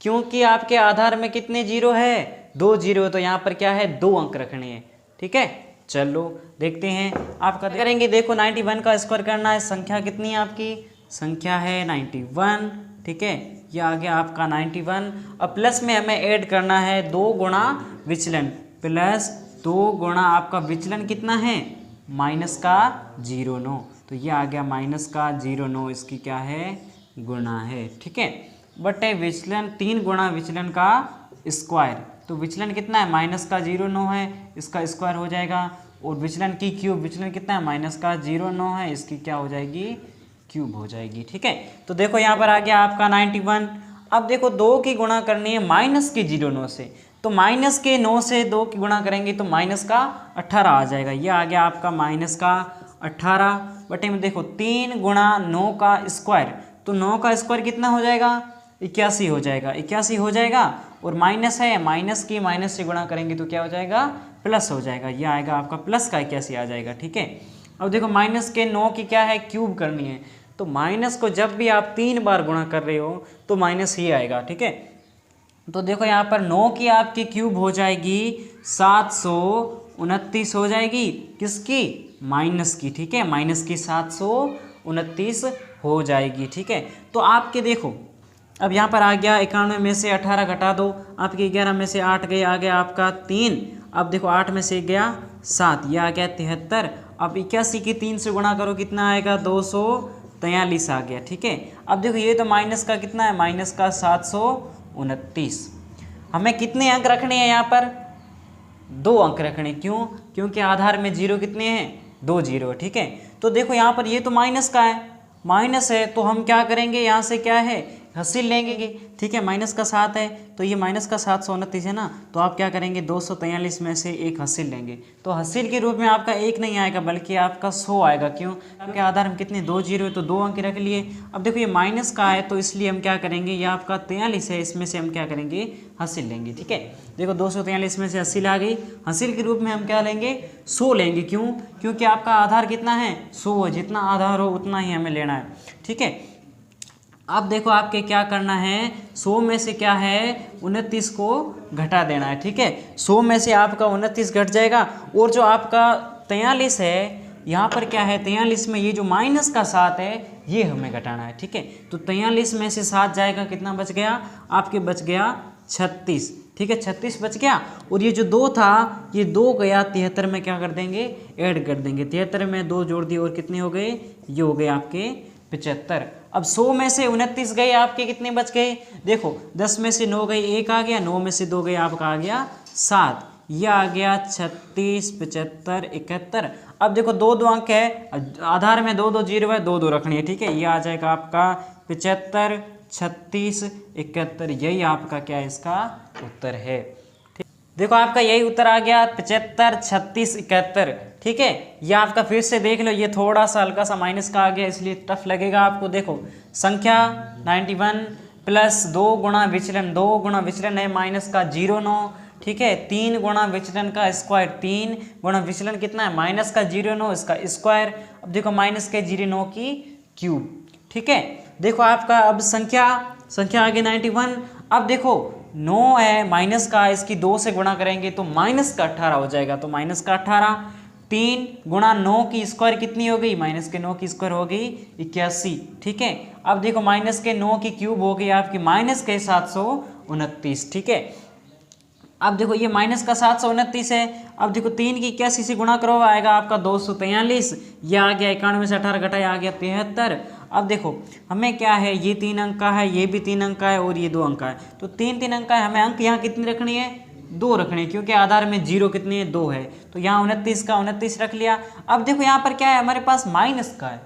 क्योंकि आपके आधार में कितने जीरो है 2 जीरो, तो यहाँ पर क्या है 2 अंक रखने हैं। ठीक है, चलो देखते हैं आपका करेंगे। देखो 91 का स्क्वायर करना है, संख्या कितनी है आपकी, संख्या है 91। ठीक है, ये आ गया आपका 91। अब प्लस में हमें ऐड करना है 2 गुणा विचलन, प्लस 2 गुणा आपका विचलन कितना है माइनस का 0,9, तो ये आ गया माइनस का 0,9, इसकी क्या है गुणा है। ठीक है, बटे विचलन 3 गुणा विचलन का स्क्वायर, तो विचलन कितना है माइनस का 0,9 है, इसका स्क्वायर हो जाएगा, और विचलन की क्यूब, विचलन कितना है माइनस का 0,9 है, इसकी क्या हो जाएगी क्यूब हो जाएगी। ठीक है, तो देखो यहाँ पर आ गया आपका 91। अब देखो 2 की गुणा करनी है माइनस के 0,9 से, तो माइनस के 9 से 2 की गुणा करेंगे तो माइनस का 18 आ जाएगा। ये आ गया आपका माइनस का 18 बटे में देखो 3 गुणा 9 का स्क्वायर, तो 9 का स्क्वायर कितना हो जाएगा 81 हो जाएगा, 81 हो जाएगा, और माइनस है, माइनस की माइनस से गुणा करेंगे तो क्या हो जाएगा प्लस हो जाएगा, ये आएगा आपका प्लस का 81 आ जाएगा। ठीक है, अब देखो माइनस के 9 की क्या है क्यूब करनी है, तो माइनस को जब भी आप 3 बार गुणा कर रहे हो तो माइनस ही आएगा। ठीक है, तो देखो यहाँ पर 9 की आपकी क्यूब हो जाएगी 729 हो जाएगी, किसकी माइनस की। ठीक है, माइनस की 729 हो जाएगी। ठीक है, तो आपके देखो अब यहाँ पर आ गया 91 में से 18 घटा दो, आपके 11 में से 8 गए, आ गया आपका 3। अब देखो 8 में से गया 7, यह आ गया 73। अब 81 की 3 से गुणा करो कितना आएगा 243 आ गया। ठीक है, अब देखो ये तो माइनस का कितना है माइनस का 729। हमें कितने अंक रखने हैं यहाँ पर 2 अंक रखने, क्यों, क्योंकि आधार में जीरो कितने हैं 2 जीरो है, ठीक है। तो देखो यहाँ पर ये तो माइनस का है, माइनस है, तो हम क्या करेंगे, यहाँ से क्या है हासिल लेंगे, ठीक है। माइनस का 7 है तो ये माइनस का 729 है ना, तो आप क्या करेंगे 243 में से एक हासिल लेंगे, तो हासिल के रूप में आपका एक नहीं आएगा बल्कि आपका 100 आएगा। क्यों, क्योंकि आधार हम कितने 2 जीरो है तो 2 अंक रख लिए। अब देखो ये माइनस का है तो इसलिए हम क्या करेंगे, ये आपका 43 है, इसमें से हम क्या करेंगे हासिल लेंगे, ठीक है। देखो 243 में से हासिल आ गई, हासिल के रूप में हम क्या लेंगे 100 लेंगे। क्यों, क्योंकि आपका आधार कितना है 100 है, जितना आधार हो उतना ही हमें लेना है, ठीक है। अब देखो आपके क्या करना है, 100 में से क्या है 29 को घटा देना है, ठीक है। 100 में से आपका 29 घट जाएगा, और जो आपका 43 है यहाँ पर क्या है 43 में ये जो माइनस का 7 है ये हमें घटाना है, ठीक है। तो 43 में से 7 जाएगा, कितना बच गया आपके, बच गया 36, ठीक है। 36 बच गया, और ये जो 2 था ये 2 गया 73 में क्या कर देंगे ऐड कर देंगे, 73 में 2 जोड़ दिए और कितने हो गए, ये हो गए आपके 75। अब 100 में से 29 गए, आपके कितने बच गए, देखो 10 में से 9 गए, 1 आ गया, 9 में से 2 गए, आपका आ गया 7, ये आ गया 36, 75, 71। अब देखो 2 अंक है, आधार में 2 जीरो है, 2 रखनी है, ठीक है। ये आ जाएगा आपका 75, 36, 71, यही आपका क्या है इसका उत्तर है। देखो आपका यही उत्तर आ गया 75, 36, 71, ठीक है। ये आपका फिर से देख लो, ये थोड़ा सा हल्का सा माइनस का आ गया इसलिए टफ लगेगा आपको। देखो संख्या 91 प्लस 2 गुणा विचलन, 2 गुणा विचलन है माइनस का 09, ठीक है। 3 गुणा विचलन का स्क्वायर, 3 गुणा विचलन कितना है माइनस का 09, इसका स्क्वायर। अब देखो माइनस के 09 की क्यूब, ठीक है। देखो आपका अब संख्या आ गई 91। अब देखो 9 है माइनस का, इसकी 2 से गुणा करेंगे तो माइनस का 18 हो जाएगा, तो माइनस का 18। 3 गुणा 9 की स्क्वायर कितनी हो गई, माइनस के 9 की स्क्वायर हो गई 81, ठीक है। अब देखो माइनस के 9 की क्यूब हो गई आपकी माइनस के 729, ठीक है। अब देखो ये माइनस का 729 है, अब देखो 3 की 81 से गुणा करो आएगा आपका 243, ये आ गया 91 से 18 घटाया आ गया 73। अब देखो हमें क्या है, ये 3 अंक का है, ये भी 3 अंक का है और ये 2 अंक का है, तो 3 अंक का है, हमें अंक यहाँ कितनी रखनी है 2 रखनी है, क्योंकि आधार में 0 कितनी है 2 है, तो यहाँ 29 का 29 रख लिया। अब देखो यहाँ पर क्या है हमारे पास माइनस का है,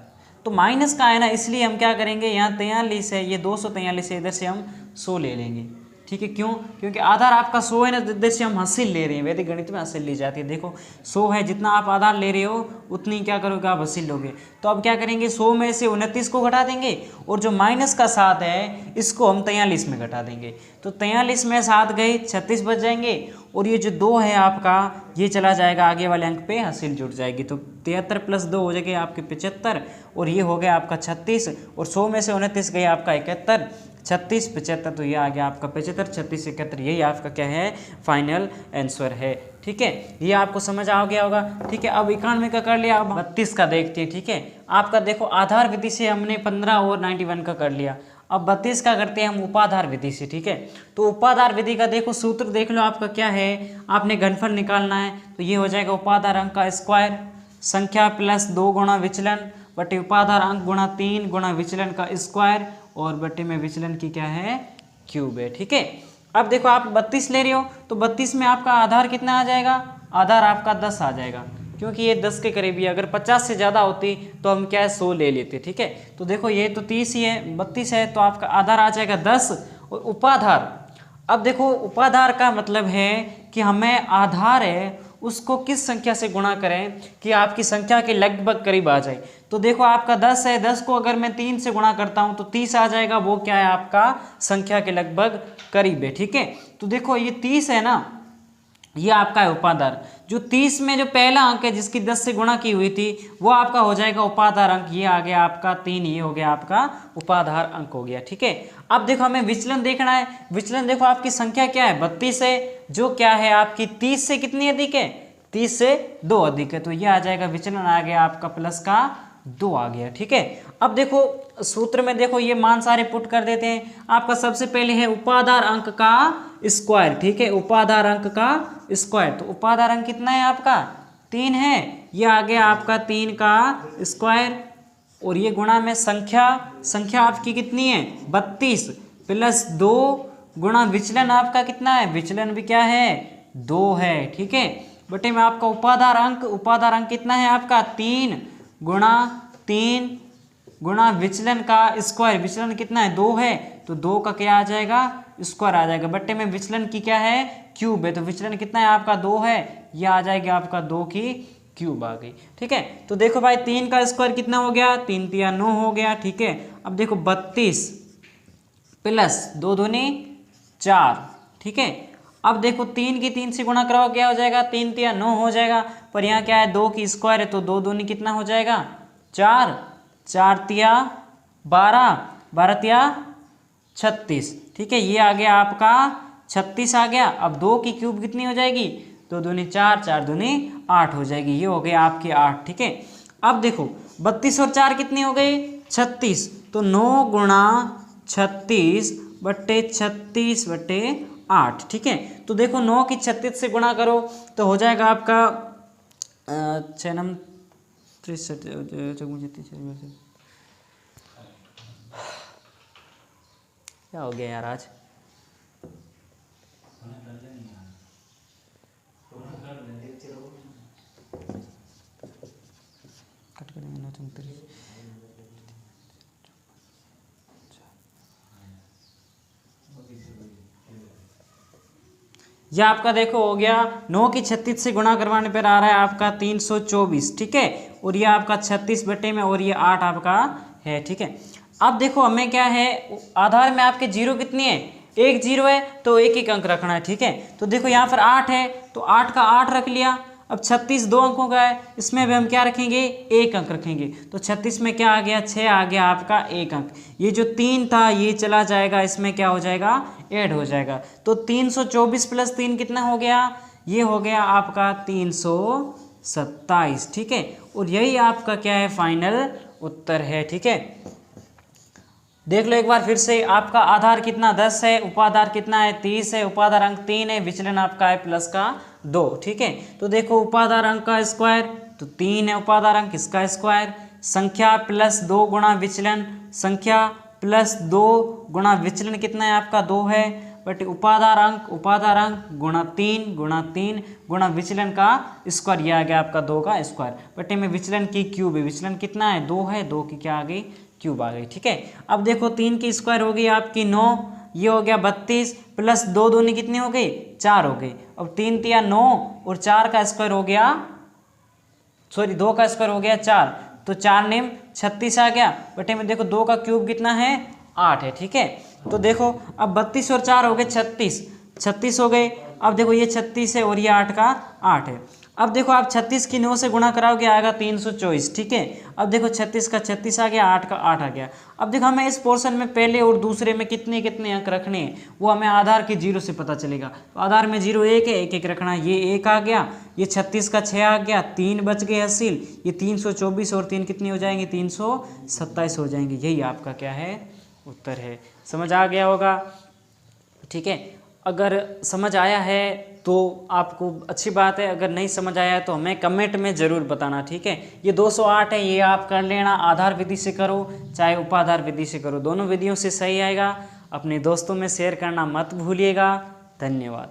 तो माइनस का है ना, इसलिए हम क्या करेंगे यहाँ 43 है, ये 243 है, इधर से हम 100 ले लेंगे, ठीक है। क्यों, क्योंकि आधार आपका 100 है ना, इधर से हम हासिल ले रहे हैं, वैदिक गणित में हासिल ली जाती है। देखो 100 है, जितना आप आधार ले रहे हो उतनी क्या करोगे आप हासिल लोगे। तो अब क्या करेंगे 100 में से 29 को घटा देंगे, और जो माइनस का 7 है इसको हम 43 में घटा देंगे, तो 43 में 7 गए 36 बच जाएंगे, और ये जो 2 है आपका ये चला जाएगा आगे वाले अंक पे, हासिल जुड़ जाएगी, तो 73 प्लस 2 हो जाएगा आपके 75, और ये हो गया आपका 36, और 100 में से 29 गए आपका 71, 36, 75, तो ये आ गया आपका 75, 36, 71, यही आपका क्या है फाइनल आंसर है, ठीक है। ये आपको समझ आ गया होगा, ठीक है। अब 91 का कर लिया, अब 32 का देखते हैं, ठीक है। आपका देखो आधार विधि से हमने 15 और 91 का कर लिया, अब 32 का करते हैं हम उपाधार विधि से, ठीक है। तो उपाधार विधि का देखो सूत्र देख लो आपका क्या है, आपने घनफल निकालना है, तो ये हो जाएगा उपाधार अंक का स्क्वायर, संख्या प्लस 2 गुणा विचलन बटे उपाधार अंक गुणा 3 गुणा विचलन का स्क्वायर, और बटे में विचलन की क्या है क्यूब है, ठीक है। अब देखो आप 32 ले रहे हो, तो 32 में आपका आधार कितना आ जाएगा, आधार आपका 10 आ जाएगा, क्योंकि ये 10 के करीब ही है। अगर 50 से ज़्यादा होती तो हम क्या है 100 ले लेते, ठीक है। तो देखो ये तो 30 ही है, 32 है, तो आपका आधार आ जाएगा 10, और उपाधार, अब देखो उपाधार का मतलब है कि हमें आधार है उसको किस संख्या से गुणा करें कि आपकी संख्या के लगभग करीब आ जाए। तो देखो आपका 10 है, 10 को अगर मैं 3 से गुणा करता हूं तो 30 आ जाएगा, वो क्या है आपका संख्या के लगभग करीब है, ठीक है। तो देखो ये 30 है ना, ये आपका है उपाधार। जो 30 में जो पहला अंक है जिसकी 10 से गुणा की हुई थी वो आपका हो जाएगा उपाधार अंक, ये आ गया आपका 3, ये हो गया आपका उपाधार अंक हो गया, ठीक है। अब देखो हमें विचलन देखना है, विचलन देखो आपकी संख्या क्या है 32 है, जो क्या है आपकी 30 से कितनी अधिक है, 30 से 2 अधिक है, तो ये आ जाएगा विचलन आ गया आपका प्लस का 2 आ गया, ठीक है। अब देखो सूत्र में देखो ये मान सारे पुट कर देते हैं। आपका सबसे पहले है उपाधार अंक का स्क्वायर, ठीक है, उपाधार अंक का स्क्वायर, तो उपाधार अंक कितना है आपका 3 है, ये आ गया आपका 3 का स्क्वायर, और ये गुणा में संख्या आपकी कितनी है 32 प्लस 2 गुणा विचलन आपका कितना है, विचलन भी क्या है 2 है, ठीक है। बटे में आपका उपाधार अंक कितना है आपका 3 गुणा विचलन का स्क्वायर, विचलन कितना है 2 है तो 2 का क्या आ जाएगा स्क्वायर आ जाएगा, बट्टे में विचलन की क्या है क्यूब है, तो विचलन कितना है आपका 2 है, यह आ जाएगा आपका 2 की क्यूब आ गई। ठीक है, तो देखो भाई 3 का स्क्वायर कितना हो गया 3 तिया 9 हो गया। ठीक है, अब देखो 32 प्लस 2 दूनी 4। ठीक है, अब देखो 3 की 3 से गुणा कराओ क्या हो जाएगा 3 तिया 9 हो जाएगा, पर यहाँ क्या है 2 की स्क्वायर है तो 2 दूनी कितना हो जाएगा 4, 4 तिया 12, 12 तिया 36। ठीक है, ये आ गया आपका 36 आ गया। अब 2 की क्यूब कितनी हो जाएगी 2 दूनी 4, 4 दूनी 8 हो जाएगी, ये हो गया आपके 8। ठीक है, अब देखो 32 और 4 कितनी हो गई 36, तो 9 गुणा 36 बट्टे 36 बट्टे 8। ठीक है, तो देखो 9 की 36 से गुणा करो तो हो जाएगा आपका 6 नम 63। क्या हो गया यार आज कट करेंगे 9 34। यह आपका देखो हो गया 9 की 36 से गुणा करवाने पर आ रहा है आपका 324। ठीक है, और ये आपका 36 बटे में और ये 8 आपका है। ठीक है, अब देखो हमें क्या है आधार में आपके जीरो कितनी है 1 0 है तो एक एक अंक रखना है। ठीक है, तो देखो यहाँ पर 8 है तो 8 का 8 रख लिया। अब 36 2 अंकों का है, इसमें भी हम क्या रखेंगे 1 अंक रखेंगे, तो 36 में क्या आ गया 6 आ गया आपका 1 अंक। ये जो 3 था ये चला जाएगा, इसमें क्या हो जाएगा ऐड हो जाएगा, तो 324 प्लस 3 कितना हो गया ये हो गया आपका 327। ठीक है, और यही आपका क्या है फाइनल उत्तर है। ठीक है, देख लो एक बार फिर से, आपका आधार कितना 10 है, उपाधार कितना है 30 है, उपाधार अंक 3 है, विचलन आपका है प्लस का 2। ठीक है, तो देखो उपाधार अंक का स्क्वायर तो 3 है, उपाधार अंक इसका स्क्वायर, संख्या प्लस 2 गुणा विचलन, संख्या प्लस 2 गुणा विचलन कितना है आपका 2 है, बट उपाधार अंक गुणा 3 गुणा विचलन का स्क्वायर, ये आ गया आपका 2 का स्क्वायर, बटे में विचलन की क्यूब है, विचलन कितना है 2 है, 2 की क्या आ गई क्यूब आ गई। ठीक है, अब देखो 3 की स्क्वायर हो गई आपकी 9, ये हो गया 32 प्लस 2 दूनी कितनी हो गई 4 हो गई। अब 3 तिया 9 और 4 का स्क्वायर हो गया 2 का स्क्वायर हो गया 4, तो 4 नेम 36 आ गया, बटे में देखो 2 का क्यूब कितना है 8 है। ठीक है, तो देखो अब 32 और 4 हो गए 36 हो गए। अब देखो ये 36 है और ये 8 का 8 है। अब देखो आप 36 की 9 से गुणा कराओगे आएगा 324। ठीक है, अब देखो 36 का 36 आ गया, 8 का 8 आ गया। अब देखो हमें इस पोर्शन में पहले और दूसरे में कितने कितने अंक रखने हैं वो हमें आधार के जीरो से पता चलेगा। तो आधार में 0 1 है, 1 1 रखना, ये 1 आ गया, ये 36 का 6 आ गया, 3 बच गए हासिल, ये 324 और 3 कितनी हो जाएंगे 327 हो जाएंगे। यही आपका क्या है उत्तर है। समझ आ गया होगा। ठीक है, अगर समझ आया है तो आपको अच्छी बात है, अगर नहीं समझ आया है तो हमें कमेंट में ज़रूर बताना। ठीक है, ये 208 है, ये आप कर लेना, आधार विधि से करो चाहे उपाधार विधि से करो, दोनों विधियों से सही आएगा। अपने दोस्तों में शेयर करना मत भूलिएगा। धन्यवाद।